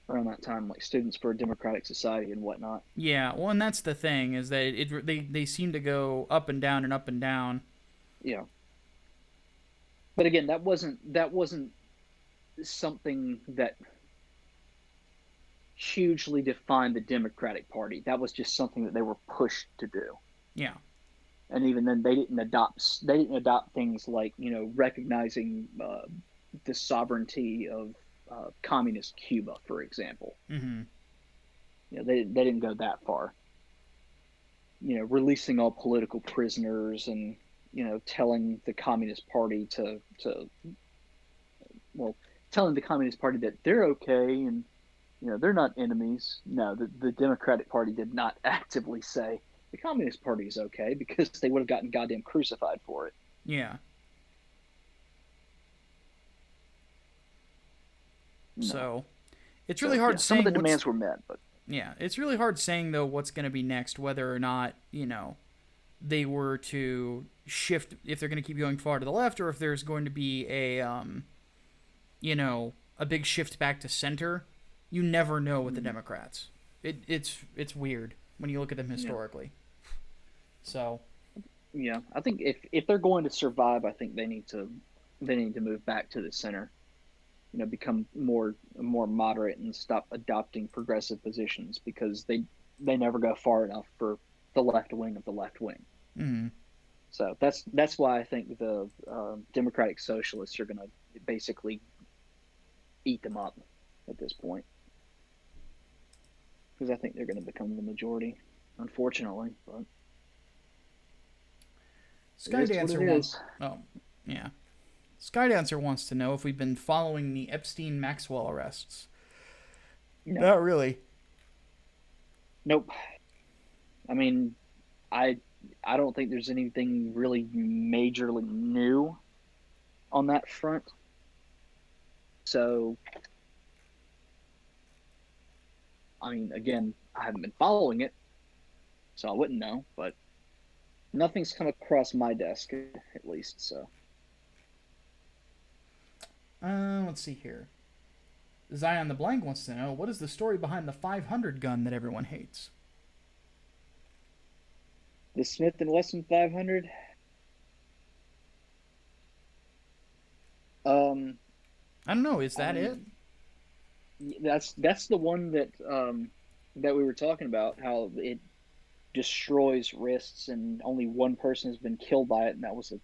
around that time, like Students for a Democratic Society and whatnot. Yeah, well, and that's the thing is that they seem to go up and down and up and down. Yeah, but again, that wasn't something that hugely defined the Democratic Party. That was just something that they were pushed to do. Yeah. And even then, they didn't adopt things like recognizing the sovereignty of communist Cuba, for example. Mm-hmm. They didn't go that far. Releasing all political prisoners and telling the Communist Party to well, telling the Communist Party that they're okay and they're not enemies. No, the Democratic Party did not actively say the Communist Party is okay because they would have gotten goddamn crucified for it. Yeah. No. So it's really hard some of saying the demands were met, but yeah, it's really hard saying though what's going to be next, whether or not they were to shift if they're going to keep going far to the left, or if there's going to be a big shift back to center. You never know with the Democrats. It's weird when you look at them historically. Yeah. So yeah, I think if they're going to survive, I think they need to move back to the center. Become more moderate and stop adopting progressive positions because they never go far enough for the left wing of the left wing. Mm-hmm. So that's why I think the Democratic Socialists are going to basically eat them up at this point, because I think they're going to become the majority, unfortunately. But Skydancer wants. Oh, yeah. Skydancer wants to know if we've been following the Epstein-Maxwell arrests. No. Not really. Nope. I mean, I don't think there's anything really majorly new on that front. So, I mean, again, I haven't been following it, so I wouldn't know, but nothing's come across my desk, at least, so. Let's see here. Zion the Blank wants to know, what is the story behind the 500 gun that everyone hates? The Smith & Wesson 500? I don't know. Is that it? That's the one that we were talking about, how it destroys wrists and only one person has been killed by it, and that was a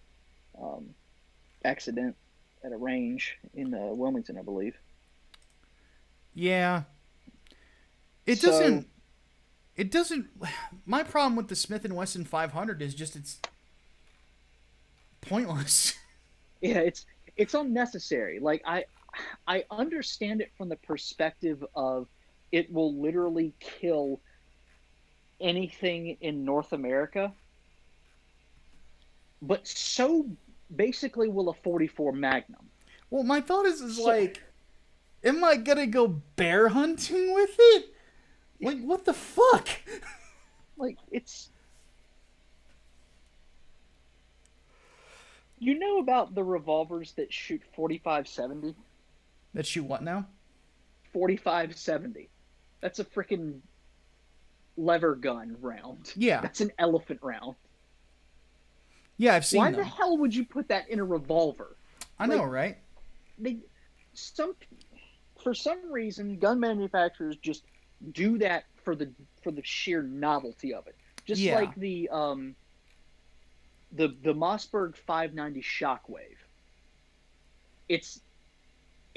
accident at a range in Wilmington, I believe. Yeah. It doesn't. My problem with the Smith & Wesson 500 is just it's pointless. Yeah, it's unnecessary. Like I understand it from the perspective of it will literally kill anything in North America, but so basically will a 44 Magnum. Well, my thought is like, am I gonna go bear hunting with it? Like, what the fuck? Like, it's... You know about the revolvers that shoot 45-70? That shoot what now? 45-70. That's a freaking lever gun round. Yeah. That's an elephant round. Yeah, I've seen them. Why the hell would you put that in a revolver? I know, right? For some reason, gun manufacturers just do that for the sheer novelty of it. Just like the Mossberg 590 Shockwave. It's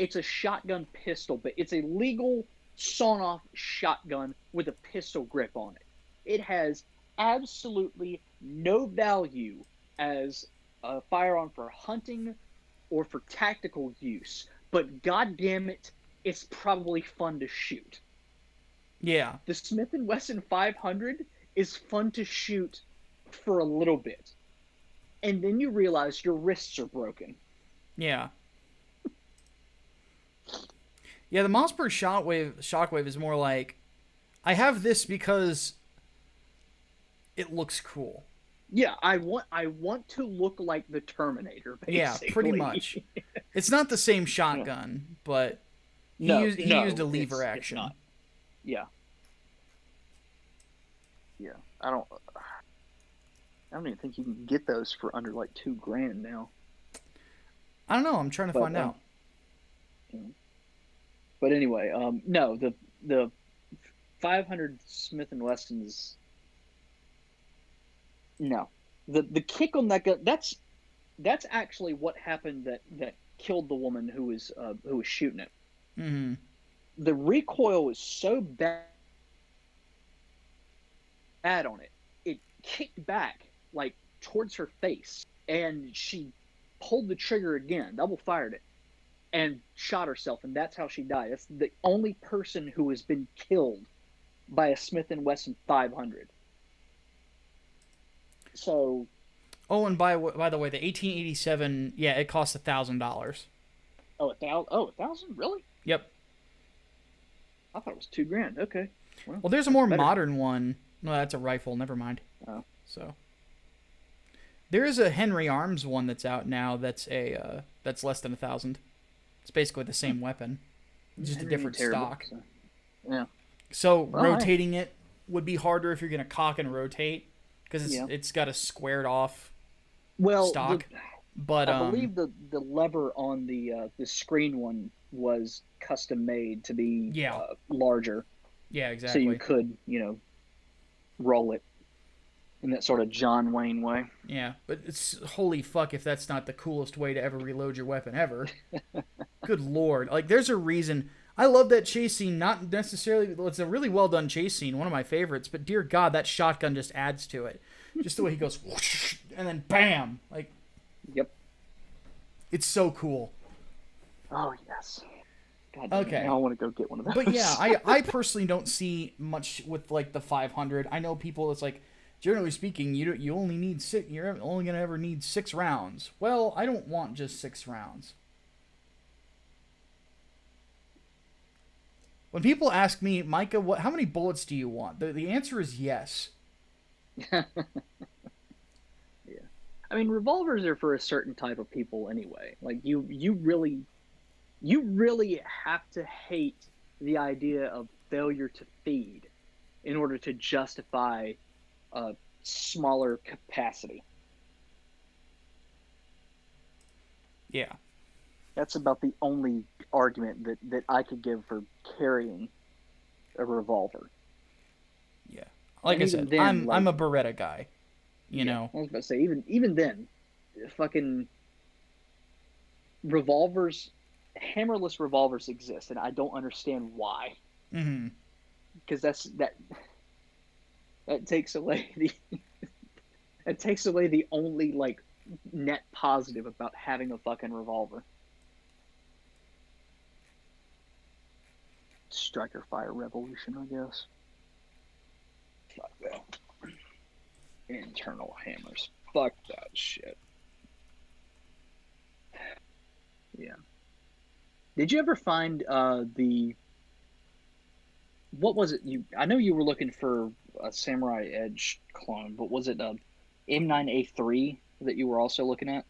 It's a shotgun pistol, but it's a legal sawn-off shotgun with a pistol grip on it. It has absolutely no value as a firearm for hunting or for tactical use, but god damn it, it's probably fun to shoot. Yeah. The Smith & Wesson 500 is fun to shoot for a little bit, and then you realize your wrists are broken. Yeah. Yeah, the Mossberg shockwave is more like, I have this because it looks cool. Yeah, I want to look like the Terminator, Yeah, basically. pretty much. It's not the same shotgun, but he used a lever action. It's not. Yeah. Yeah. I don't even think you can get those for under like $2,000 now. I don't know. I'm trying to find out. But anyway, no, the 500 Smith and Wessons. No, the kick on that gun. That's actually what happened that killed the woman who was shooting it. Mm-hmm. The recoil was so bad on it, it kicked back like towards her face, and she pulled the trigger again, double fired it, and shot herself, and that's how she died. That's the only person who has been killed by a Smith & Wesson 500. So... Oh, and by the way, the 1887, yeah, it costs $1,000. Oh, $1,000? Really? Yep. I thought it was $2,000. Okay. Well, there's a more modern one. No, that's a rifle. Never mind. Oh. So there is a Henry Arms one that's out now. That's that's less than $1,000. It's basically the same weapon, just a different stock. So. Yeah. So rotating it would be harder if you're gonna cock and rotate because it's got a squared off stock. But I believe the lever on the screen one was custom made to be larger. Yeah, exactly. So you could roll it in that sort of John Wayne way. Yeah, but it's holy fuck if that's not the coolest way to ever reload your weapon ever. Good lord. Like, there's a reason. I love that chase scene, not necessarily... It's a really well done chase scene, one of my favorites, but dear God, that shotgun just adds to it. Just the way he goes, whoosh, and then bam! Like, yep. It's so cool. Oh, yes. God, okay. Now I want to go get one of those. But yeah, I personally don't see much with, like, the 500. I know people, it's like... Generally speaking, you only need six. You're only gonna ever need 6 rounds. Well, I don't want just 6 rounds. When people ask me, Micah, how many bullets do you want? The answer is yes. Yeah. I mean, revolvers are for a certain type of people anyway. Like you really have to hate the idea of failure to feed in order to justify a smaller capacity. Yeah. That's about the only argument that I could give for carrying a revolver. Yeah. Like I said, then, I'm a Beretta guy. You know. I was about to say, even then, fucking revolvers, hammerless revolvers exist, and I don't understand why. Mm-hmm. Because that takes away the only like net positive about having a fucking revolver. Striker fire revolution, I guess. Fuck that. Internal hammers. Fuck that shit. Yeah. Did you ever find what was it? I know you were looking for a Samurai Edge clone, but was it a M9A3 that you were also looking at?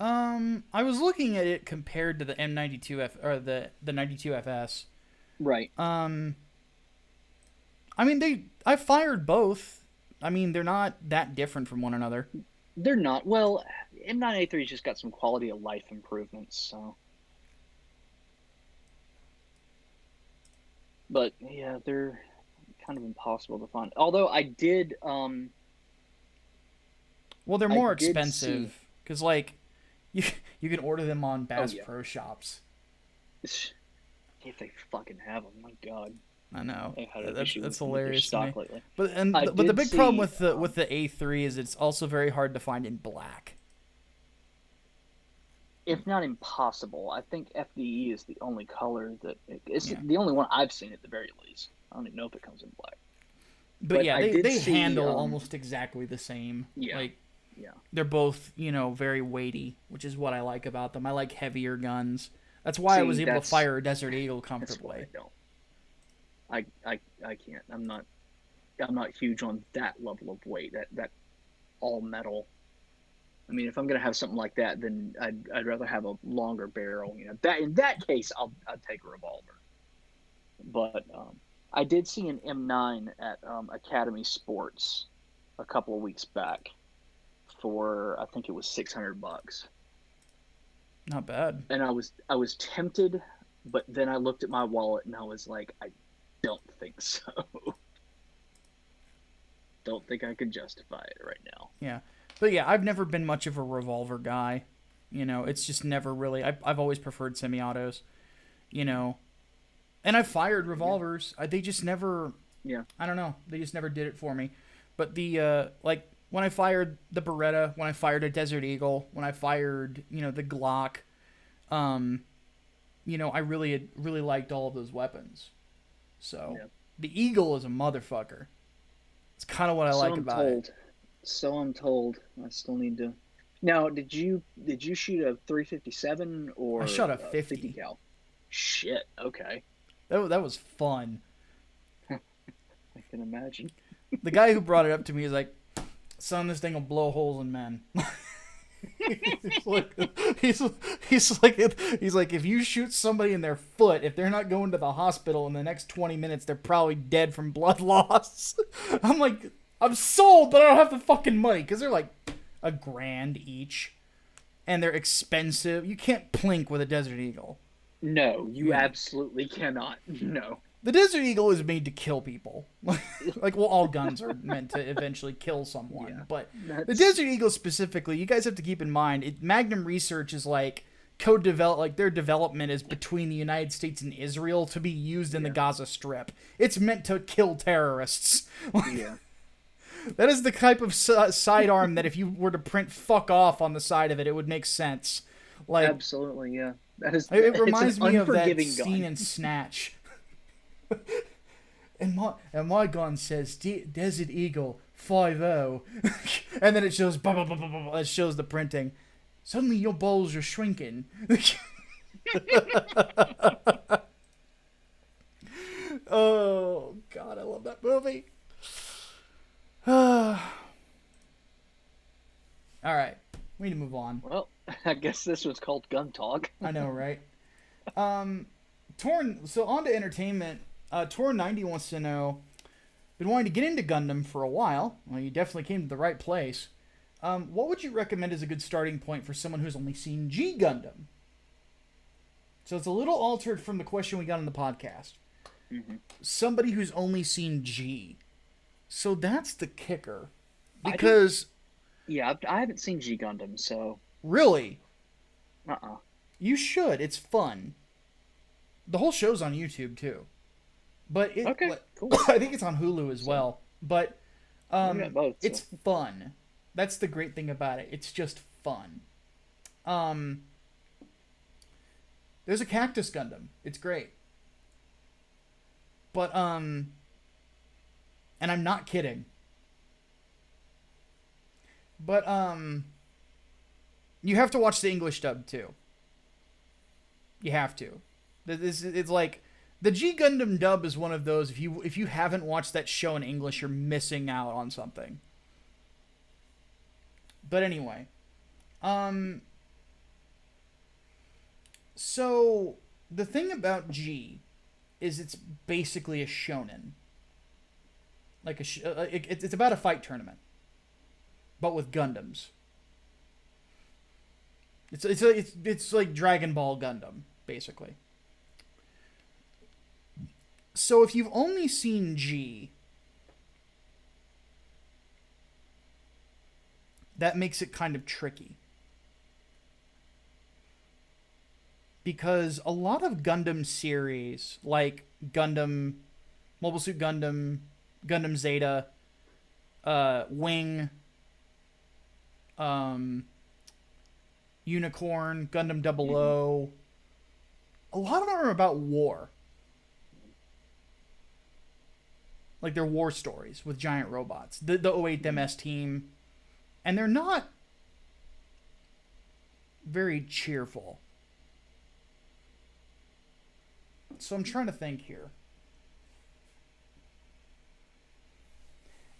I was looking at it compared to the M92F or the 92FS. Right. I mean, I fired both. I mean, they're not that different from one another. They're not. Well, M9A3's just got some quality of life improvements, so. But yeah, they're kind of impossible to find. Although I did. Well, they're more expensive because, like, You you can order them on Oh Bass yeah, Pro Shops. if they fucking have them, my God. I know They had an that's issue that's with their hilarious to me. stock lately. I But the did big problem see. with the A3 is it's also very hard to find in black. If not impossible, I think FDE is the only color that it's Yeah. the only one I've seen at the very least. I don't even know if it comes in black. But But yeah, I did they see, handle almost exactly the same. yeah, Like yeah. they're both, very weighty, which is what I like about them. I like heavier guns. That's why I was See, able to fire a Desert Eagle that's why I comfortably. don't. I can't. I'm not huge on that level of weight. That all metal. I mean, if I'm gonna have something like that, then I'd rather have a longer barrel. That in that case, I'd take a revolver. But I did see an M9 at Academy Sports a couple of weeks back for I think it was $600, Not bad. and I was tempted, but then I looked at my wallet and I was like, I don't think so. Don't think I could justify it right now. Yeah. But yeah, I've never been much of a revolver guy. It's just never really. I've always preferred semi-autos. You know, and I've fired Yeah, revolvers. They just never. yeah, I don't know. They just never did it for me. But the like when I fired the Beretta, when I fired a Desert Eagle, when I fired the Glock, um, I really liked all of those weapons. So yeah. the Eagle is a motherfucker. It's kind of what I So like I'm about it. told. So I'm told. I still need to. Now, did you shoot a 357 I or shot a a 50 50. cal? Shit. Okay, That was fun. I can imagine. The guy who brought it up to me is like, "Son, this thing will blow holes in men." he's like, he's, he's like, if you shoot somebody in their foot, if they're not going to the hospital in the next 20 minutes, they're probably dead from blood loss. I'm like, I'm sold, but I don't have the fucking money because they're like $1,000 each, and they're expensive. You can't plink with a Desert Eagle. No, you Yeah. absolutely cannot. No. The Desert Eagle is made to kill people. Well, all guns are meant to eventually kill someone. Yeah. But the That's Desert Eagle specifically, you guys have to keep in mind, Magnum Research is like co-develop, like their development is between the United States and Israel to be used in the yeah. Gaza Strip. It's meant to kill terrorists. Yeah. That is the type of sidearm that if you were to print "fuck off" on the side of it, it would make sense. Like Absolutely, yeah. That is it it's an reminds me of that unforgiving scene gun. in Snatch. And my gun says Desert Eagle 50, and then it shows blah, blah, blah, blah, blah, it shows the printing. Suddenly your balls are shrinking. Oh God, I love that movie. All right, we need to move on. Well, I guess this was called gun talk. I know, right? Torn. So on to entertainment. Torn90 wants to know. Been wanting to get into Gundam for a while. Well, you definitely came to the right place. What would you recommend as a good starting point for someone who's only seen G Gundam? So it's a little altered from the question we got on the podcast. Mm-hmm. Somebody who's only seen G. So that's the kicker. Because Yeah, I haven't seen G Gundam, so really, uh-uh. you should. It's fun. The whole show's on YouTube too. But Okay, cool. I think it's on Hulu as well. But We got both. it's So. fun. That's the great thing about it. It's just fun. There's a Cactus Gundam. It's great. But and I'm not kidding. But you have to watch the English dub too. You have to. It's like the G Gundam dub is one of those. If you haven't watched that show in English, you're missing out on something. But anyway, so the thing about G is it's basically a shonen. Like it's about a fight tournament, but with Gundams. It's like Dragon Ball Gundam, basically. So if you've only seen G, that makes it kind of tricky. because a lot of Gundam series, like Gundam, Mobile Suit Gundam, Gundam Zeta, Wing, um, Unicorn, Gundam Double Mm-hmm. O, a lot of them are about war. Like they're war stories with giant robots. The 08 MS team, and they're not very cheerful. So I'm trying to think here.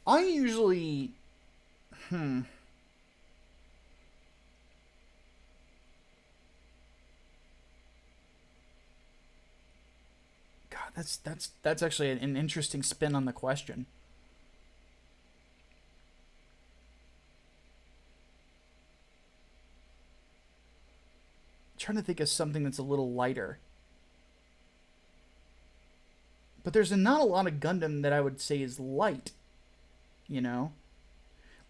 I usually, hmm, God, that's actually an interesting spin on the question. I'm trying to think of something that's a little lighter. But there's not a lot of Gundam that I would say is light, you know?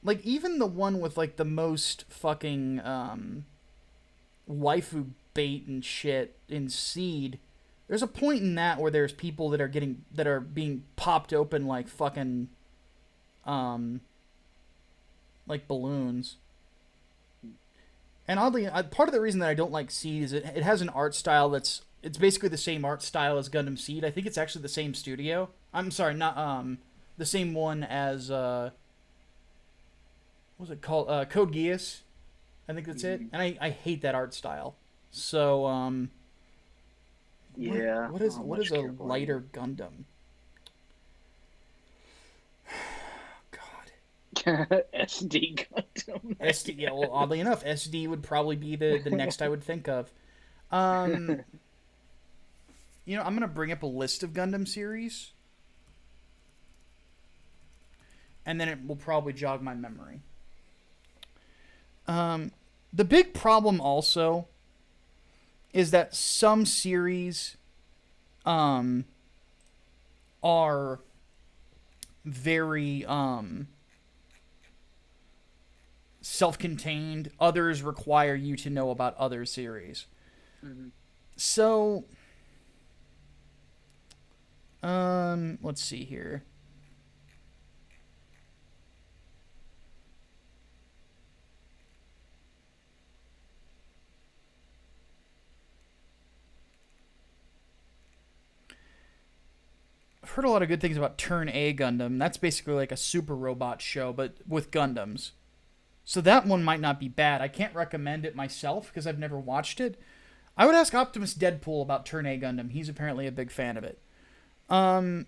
Like even the one with like the most fucking waifu bait and shit in Seed. There's a point in that where there's people that are being popped open like fucking um like balloons. And oddly, part of the reason that I don't like Seed is it has an art style it's basically the same art style as Gundam Seed. I think it's actually the same studio. I'm sorry, not the same one as what was it called? Code Geass. I think that's it. Mm-hmm. And I hate that art style. So Yeah, I don't what is much a care for it lighter either. Gundam? God. SD Gundam. SD. Yeah, well, oddly enough, SD would probably be the next I would think of. Um, I'm gonna bring up a list of Gundam series, and then it will probably jog my memory. Um, the big problem also is that some series um are very self-contained. Others require you to know about other series. Mm-hmm. So, let's see here. I've heard a lot of good things about Turn A Gundam. That's basically like a super robot show, but with Gundams. So that one might not be bad. I can't recommend it myself because I've never watched it. I would ask Optimus Deadpool about Turn A Gundam. He's apparently a big fan of it. Um,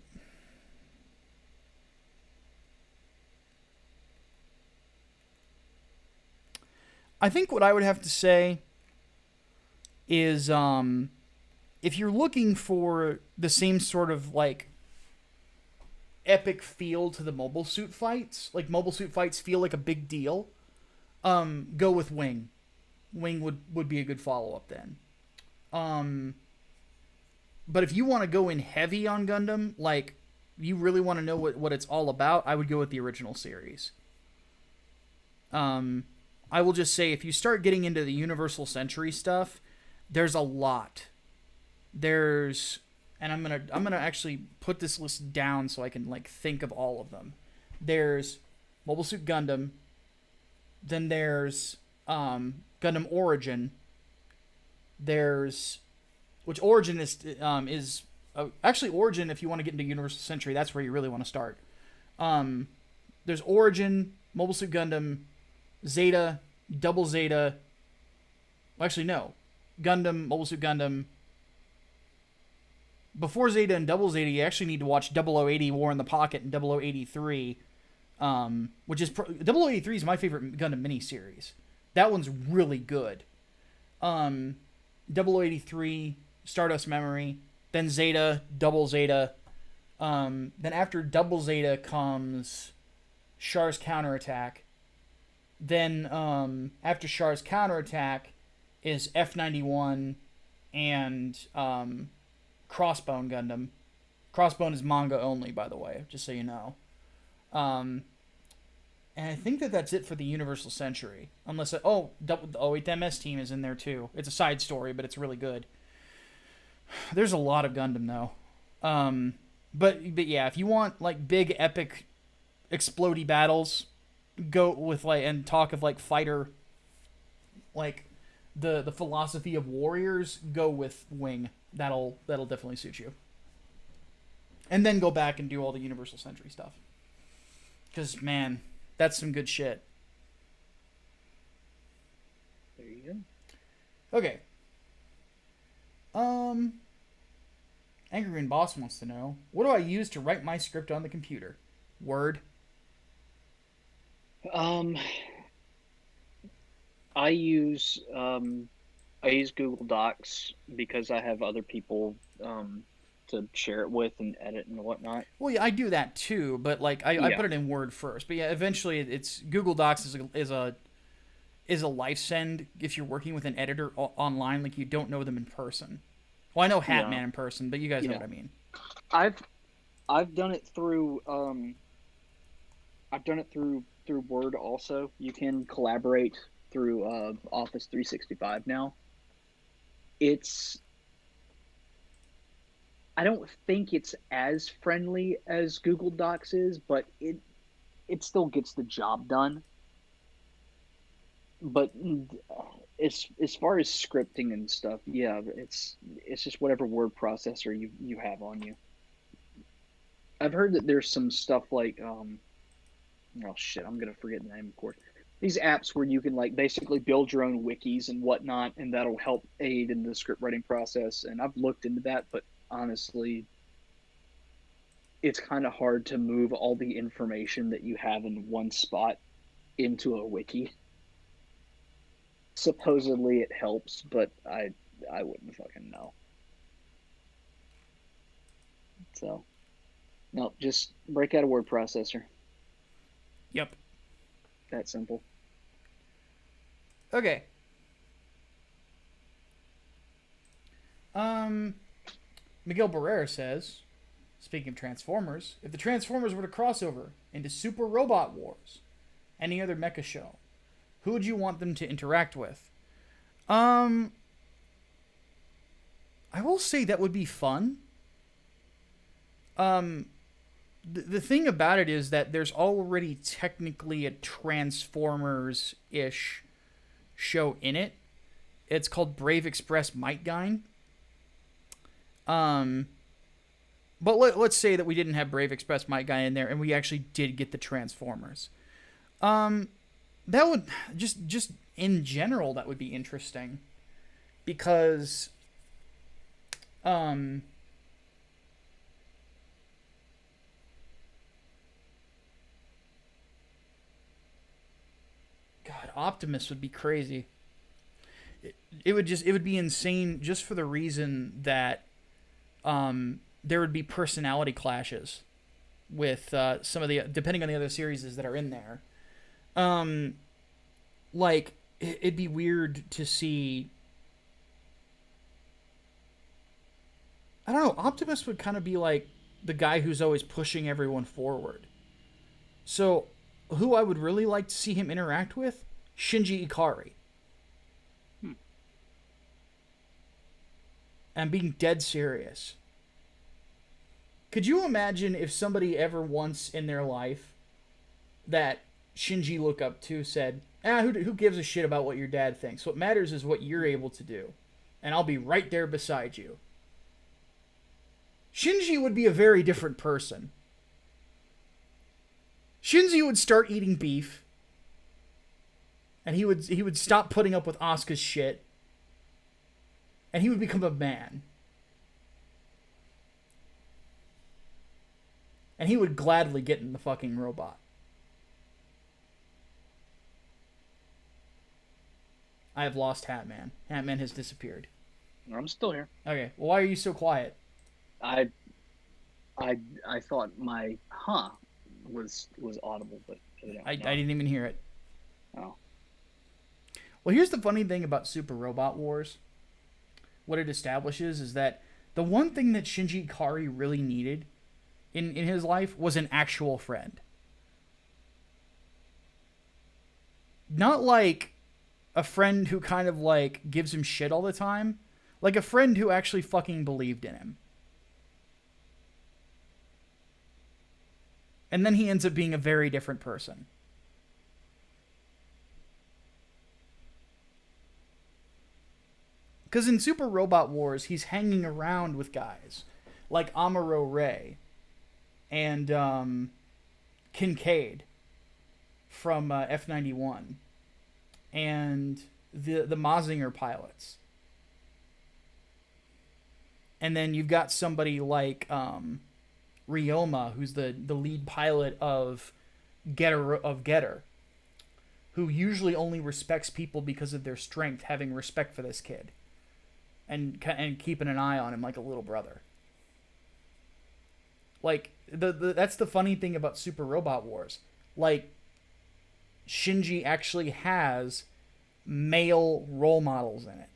I think what I would have to say is if you're looking for the same sort of like epic feel to the mobile suit fights, like mobile suit fights feel like a big deal, go with Wing. Wing would be a good follow up then. Um, but if you want to go in heavy on Gundam, like you really want to know what it's all about, I would go with the original series. Um, I will just say if you start getting into the Universal Century stuff, there's a lot. There's and I'm gonna actually put this list down so I can like think of all of them. There's Mobile Suit Gundam. Then there's Gundam Origin. There's which Origin is actually Origin. If you want to get into Universal Century, that's where you really want to start. Um, there's Origin, Mobile Suit Gundam, Zeta, Double Zeta. Well, actually, no. Gundam, Mobile Suit Gundam. Before Zeta and Double Zeta, you actually need to watch 0080 War in the Pocket and 0083, which is 0083 is my favorite Gundam miniseries. That one's really good. 0083, Stardust Memory, then Zeta, Double Zeta. Then after Double Zeta comes Char's Counterattack. Then after Char's Counterattack is F91 and Crossbone Gundam. Crossbone is manga only, by the way, just so you know. And I think that's it for the Universal Century. Unless the 08 MS team is in there too. It's a side story, but it's really good. There's a lot of Gundam though. Um, but yeah, if you want like big epic explodey battles, go with like and talk of like fighter like the philosophy of warriors, go with Wing. That'll definitely suit you. And then go back and do all the Universal Century stuff. Cause man, that's some good shit. There you Okay. Um Angry Green Boss wants to know, what do I use to write my script on the computer? Word. go. I use I use Google Docs because I have other people to share it with and edit and whatnot. Well, yeah, I do that too, but like I Yeah, put it in Word first. But yeah, eventually it's Google Docs is a life send if you're working with an editor online, like you don't know them in person. Well, I know yeah, Hatman in person, but you guys know yeah. what I mean. I've I've done it through through Word also. You can collaborate through Office 365 now. It's I don't think it's as friendly as Google Docs is, but it still gets the job done. But as far as scripting and stuff, yeah, it's just whatever word processor you have on you. I've heard that there's some stuff like oh shit, I'm gonna forget the name of course. These apps where you can like basically build your own wikis and whatnot, and that'll help aid in the script writing process. And I've looked into that, but honestly, it's kind of hard to move all the information that you have in one spot into a wiki. Supposedly it helps, but I wouldn't fucking know. So no, just break out a word processor. Yep. That simple. Okay. Um, Miguel Barrera says, speaking of Transformers, if the Transformers were to cross over into Super Robot Wars, any other mecha show, who would you want them to interact with? Um, I will say that would be fun. Um, the thing about it is that there's already technically a Transformers ish show in it. It's called Brave Express Might Guine. Um, but let's say that we didn't have Brave Express Might Guy in there, and we actually did get the Transformers. Um, that would just in general that would be interesting because um God, Optimus would be crazy. It would be insane just for the reason that there would be personality clashes with some of the depending on the other series that are in there. Um, like it'd be weird to see. I don't know. Optimus would kind of be like the guy who's always pushing everyone forward. So, who I would really like to see him interact with, Shinji Ikari. Hmm. And being dead serious. Could you imagine if somebody ever once in their life that Shinji look up to said, who gives a shit about what your dad thinks? What matters is what you're able to do. And I'll be right there beside you. Shinji would be a very different person. Shinji would start eating beef. And he would stop putting up with Asuka's shit. And he would become a man. And he would gladly get in the fucking robot. I have lost Hatman. Hatman has disappeared. I'm still here. Okay, well, why are you so quiet? I I thought my was audible, but I not. didn't even hear it. Oh. Well, here's the funny thing about Super Robot Wars. What it establishes is that the one thing that Shinji Ikari really needed in his life was an actual friend. Not like a friend who kind of like gives him shit all the time. Like a friend who actually fucking believed in him. And then he ends up being a very different person. Because in Super Robot Wars, he's hanging around with guys like Amuro Ray and Kincaid from F-91 and the Mazinger pilots. And then you've got somebody like Ryoma, who's the lead pilot of Getter, who usually only respects people because of their strength, having respect for this kid, and keeping an eye on him like a little brother. Like the that's the funny thing about Super Robot Wars. Like Shinji actually has male role models in it,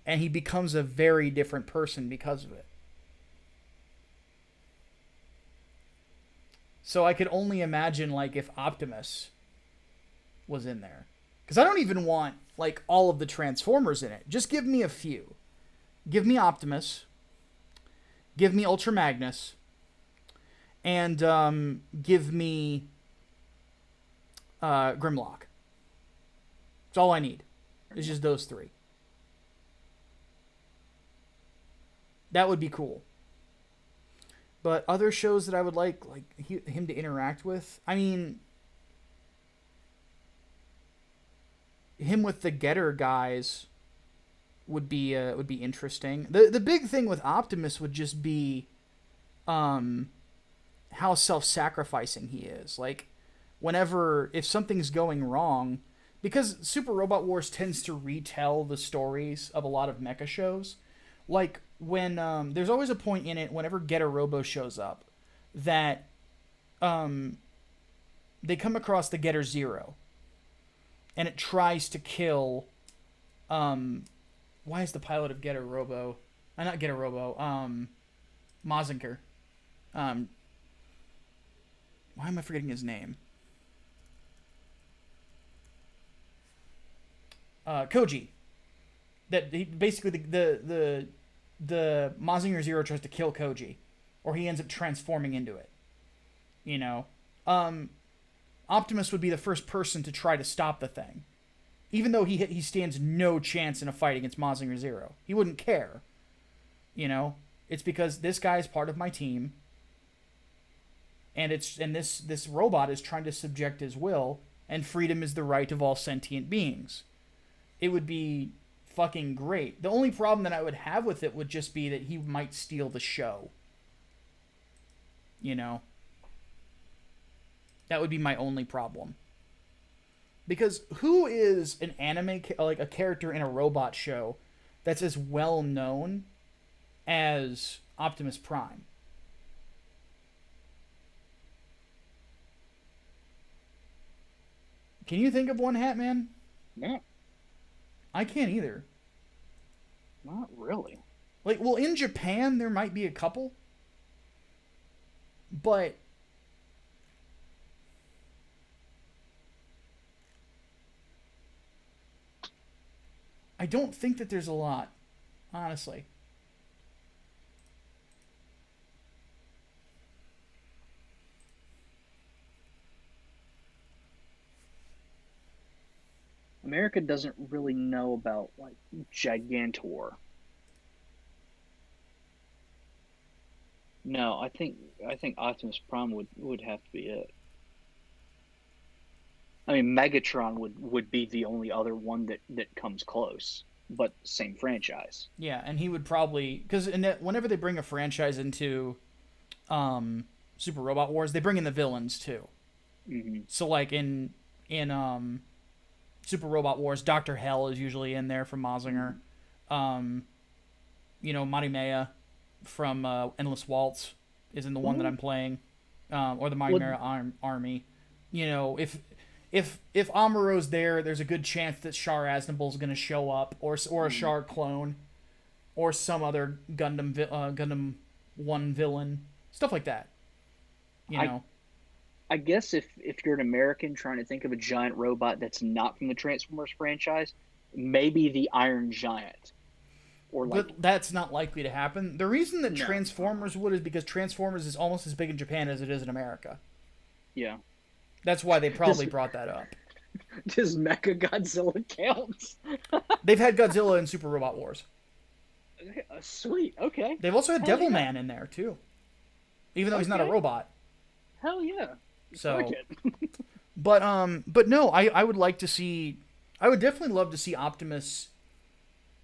and he becomes a very different person because of it. So I could only imagine like if Optimus was in there. Because I don't even want like all of the Transformers in it. Just give me a few. Give me Optimus. Give me Ultra Magnus. And give me Grimlock. That's all I need. It's just those three. That would be cool. But other shows that I would like him to interact with, I mean, him with the Getter guys would be interesting. The big thing with Optimus would just be how self-sacrificing he is. Like whenever if something's going wrong, because Super Robot Wars tends to retell the stories of a lot of mecha shows. Like when there's always a point in it whenever Getter Robo shows up that they come across the Getter Zero and it tries to kill why is the pilot of Getter Robo not Getter Robo Mazinger why am I forgetting his name? Koji. That he basically the Mazinger Zero tries to kill Koji, or he ends up transforming into it. You know, Optimus would be the first person to try to stop the thing, even though he stands no chance in a fight against Mazinger Zero. He wouldn't care. You know, it's because this guy is part of my team, and this robot is trying to subject his will, and freedom is the right of all sentient beings. It would be fucking great. The only problem that I would have with it would just be that he might steal the show. You know? That would be my only problem. Because who is an anime, like a character in a robot show that's as well known as Optimus Prime? Can you think of one, Hatman? No. I can't either. Not really. Like, well, in Japan, there might be a couple. But I don't think that there's a lot, honestly. America doesn't really know about like Gigantor. No, I think Optimus Prime would have to be it. I mean, Megatron would be the only other one that comes close, but same franchise. Yeah, and he would probably because whenever they bring a franchise into Super Robot Wars, they bring in the villains too. Mm-hmm. So like in Super Robot Wars, Dr. Hell is usually in there from Mazinger. You know, Marimea from Endless Waltz is in the one that I'm playing, or the Marimea Army. You know, if Amuro's there, there's a good chance that Char Aznabul's going to show up, or a Char clone, or some other Gundam 1 villain, stuff like that. You know. I guess if you're an American trying to think of a giant robot that's not from the Transformers franchise, maybe the Iron Giant Or like, But that's not likely to happen. The reason that no. Transformers would is because Transformers is almost as big in Japan as it is in America. Yeah. That's why they probably Does brought that up. does Mecha Godzilla count? They've had Godzilla in Super Robot Wars. Sweet. Okay. They've also had Hell yeah. Devilman in there too, even though he's not a Okay. robot. Hell yeah. Fuck So, it. but no, I would like to see. I would definitely love to see Optimus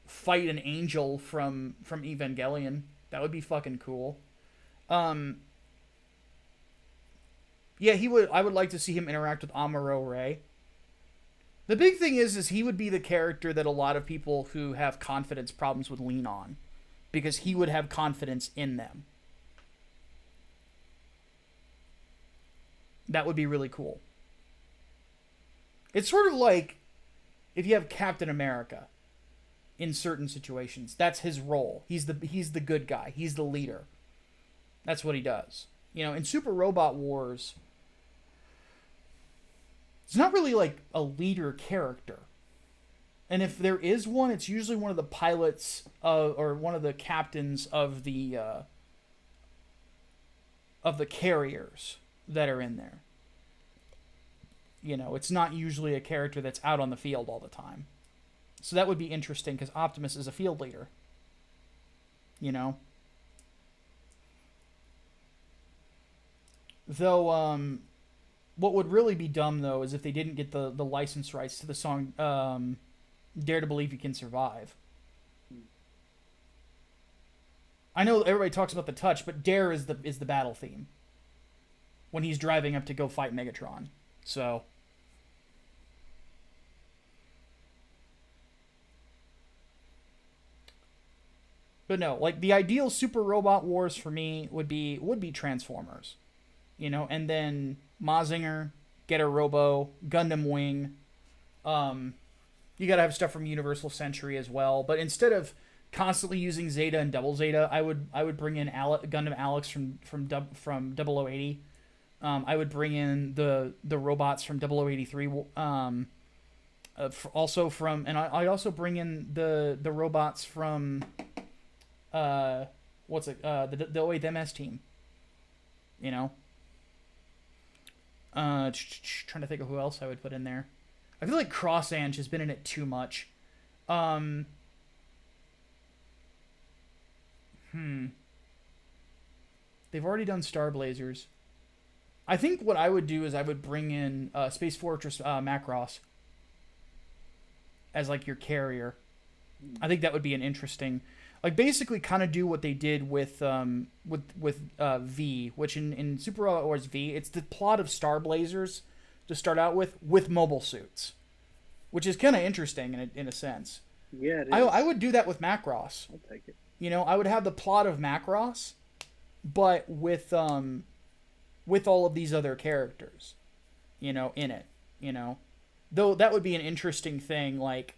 fight an angel from Evangelion. That would be fucking cool. Um, yeah, he would. I would like to see him interact with Amuro Ray. The big thing is he would be the character that a lot of people who have confidence problems would lean on, because he would have confidence in them. That would be really cool. It's sort of like if you have Captain America in certain situations. That's his role. He's the good guy. He's the leader. That's what he does. You know, in Super Robot Wars, it's not really like a leader character. And if there is one, it's usually one of the pilots or one of the captains of the carriers that are in there. You know, it's not usually a character that's out on the field all the time. So that would be interesting because Optimus is a field leader. You know? Though, what would really be dumb, though, is if they didn't get the license rights to the song Dare to Believe You Can Survive. I know everybody talks about the touch, but Dare is the battle theme. When he's driving up to go fight Megatron. So... But no, like the ideal Super Robot Wars for me would be Transformers, you know, and then Mazinger, Getter Robo, Gundam Wing. You gotta have stuff from Universal Century as well. But instead of constantly using Zeta and Double Zeta, I would bring in Gundam Alex from 0080. I would bring in the robots from 0083. Also from, and I also bring in the robots from. What's it? The 08 MS team. You know. Trying to think of who else I would put in there. I feel like Cross Ange has been in it too much. They've already done Star Blazers. I think what I would do is I would bring in Space Fortress Macross as like your carrier. I think that would be an interesting. Like basically kind of do what they did with V, which in Super Robot Wars V, it's the plot of Star Blazers to start out with mobile suits, which is kind of interesting in a sense. Yeah, it is. I would do that with Macross. I'll take it. You know, I would have the plot of Macross, but with all of these other characters, you know, in it. You know, though that would be an interesting thing, like.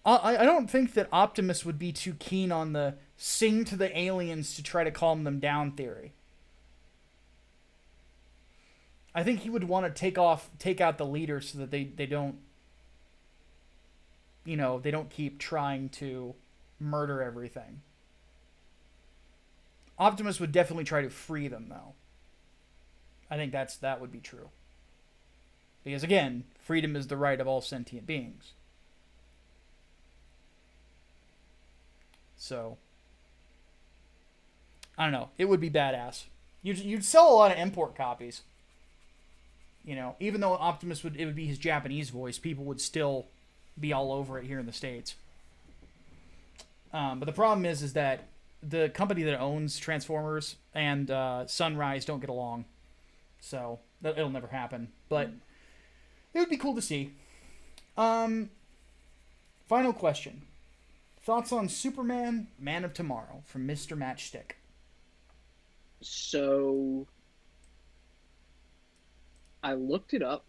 I don't think that Optimus would be too keen on the sing to the aliens to try to calm them down theory. I think he would want to take out the leader so that they don't, you know, they don't keep trying to murder everything. Optimus would definitely try to free them, though. I think that would be true. Because again, freedom is the right of all sentient beings. So, I don't know. It would be badass. You'd sell a lot of import copies. You know, even though Optimus it would be his Japanese voice, people would still be all over it here in the States. But the problem is that the company that owns Transformers and Sunrise don't get along. So, it'll never happen. But it would be cool to see. Final question. Thoughts on Superman, Man of Tomorrow from Mr. Matchstick? So, I looked it up,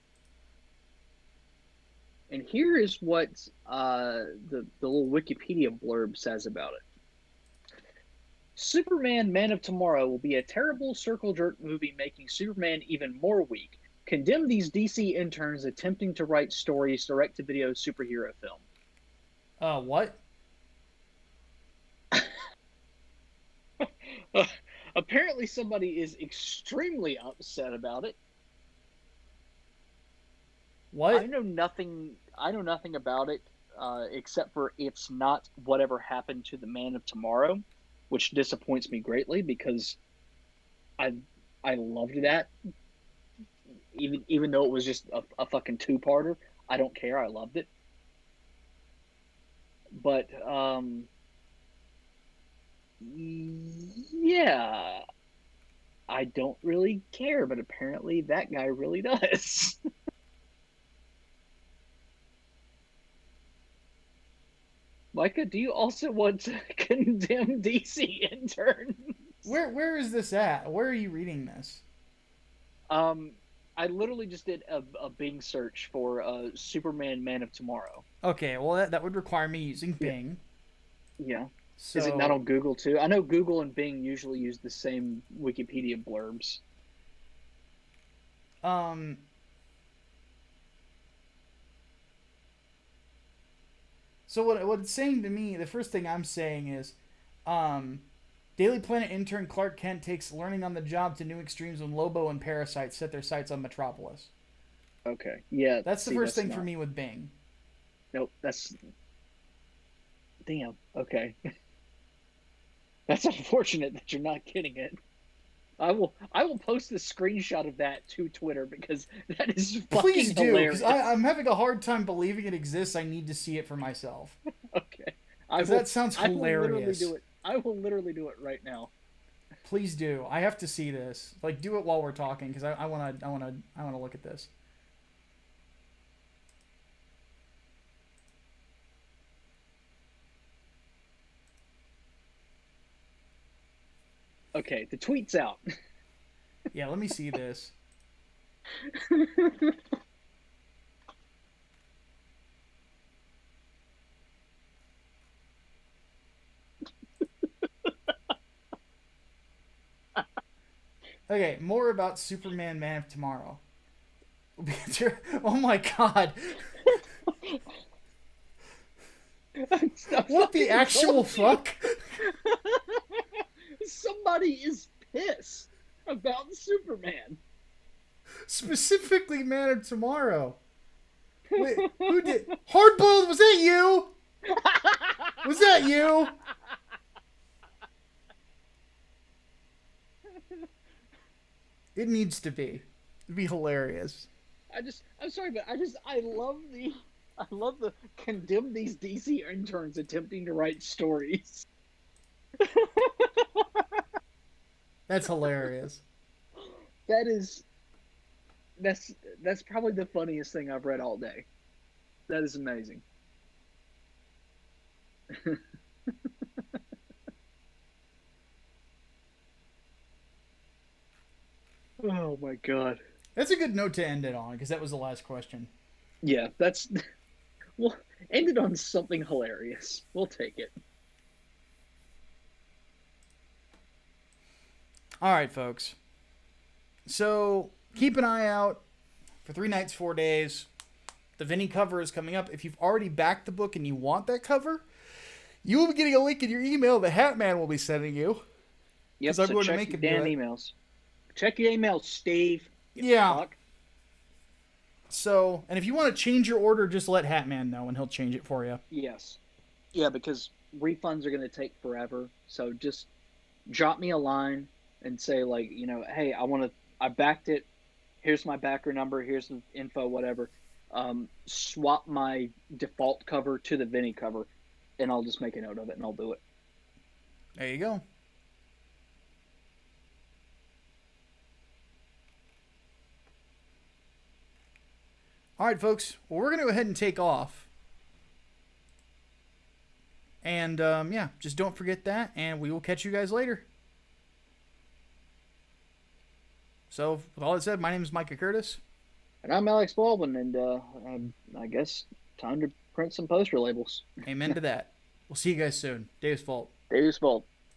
and here is what the little Wikipedia blurb says about it. Superman, Man of Tomorrow will be a terrible circle jerk movie making Superman even more weak. Condemn these DC interns attempting to write stories direct-to-video superhero film. What? Apparently, somebody is extremely upset about it. What? I know nothing about it except for it's not whatever happened to the Man of Tomorrow, which disappoints me greatly because I I loved that. Even though it was just a fucking two-parter, I don't care. I loved it. But yeah, I don't really care, but apparently that guy really does. Micah, do you also want to condemn DC interns? Where is this at? Where are you reading this? Um, I literally just did a Bing search for Superman Man of Tomorrow. Okay, well that would require me using Yeah. Bing. Yeah. Is it not So, on Google too? I know Google and Bing usually use the same Wikipedia blurbs. um, so what it's saying to me, the first thing I'm saying is, um, Daily Planet intern Clark Kent takes learning on the job to new extremes when Lobo and Parasite set their sights on Metropolis. Okay. Yeah. That's the See, first that's thing for not. me with Bing. Nope. That's damn. Okay. That's unfortunate that you're not getting it. I will post a screenshot of that to Twitter because that is Please fucking do, because hilarious. I'm having a hard time believing it exists. I need to see it for myself. Okay. Because that sounds I will literally hilarious. do it. I will literally do it right now. Please do. I have to see this. Like, do it while we're talking, because I wanna look at this. Okay, the tweet's out. Yeah, let me see this. Okay, more about Superman Man of Tomorrow. Oh my god. What the actual fuck? Somebody is pissed about Superman. Specifically Man of Tomorrow. Wait, who did? Hardboiled, was that you? Was that you? It needs to be. It'd be hilarious. I'm sorry, but I love the condemn these DC interns attempting to write stories. That's hilarious. That is that's that's probably the funniest thing I've read all day. That is amazing. Oh my god. That's a good note to end it on, because that was the last question. Yeah, that's we'll end it on something hilarious. We'll take it. All right, folks. So keep an eye out for 3 nights, 4 days. The Vinny cover is coming up. If you've already backed the book and you want that cover, you will be getting a link in your email that Hatman will be sending you. Yep, Because I'm so going to check make your him do damn it. emails. Check your emails, Steve. You Yeah. fuck. So, and if you want to change your order, just let Hatman know and he'll change it for you. Yes. Yeah, because refunds are going to take forever. So just drop me a line and say, like, hey, I backed it. Here's my backer number. Here's the info, whatever. Swap my default cover to the Vinny cover, and I'll just make a note of it and I'll do it. There you go. All right, folks. Well, we're going to go ahead and take off. And, yeah, just don't forget that, and we will catch you guys later. So, with all that said, my name is Micah Curtis. And I'm Alex Baldwin, and I guess time to print some poster labels. Amen to that. We'll see you guys soon. Dave's Fault. Davis Bolt.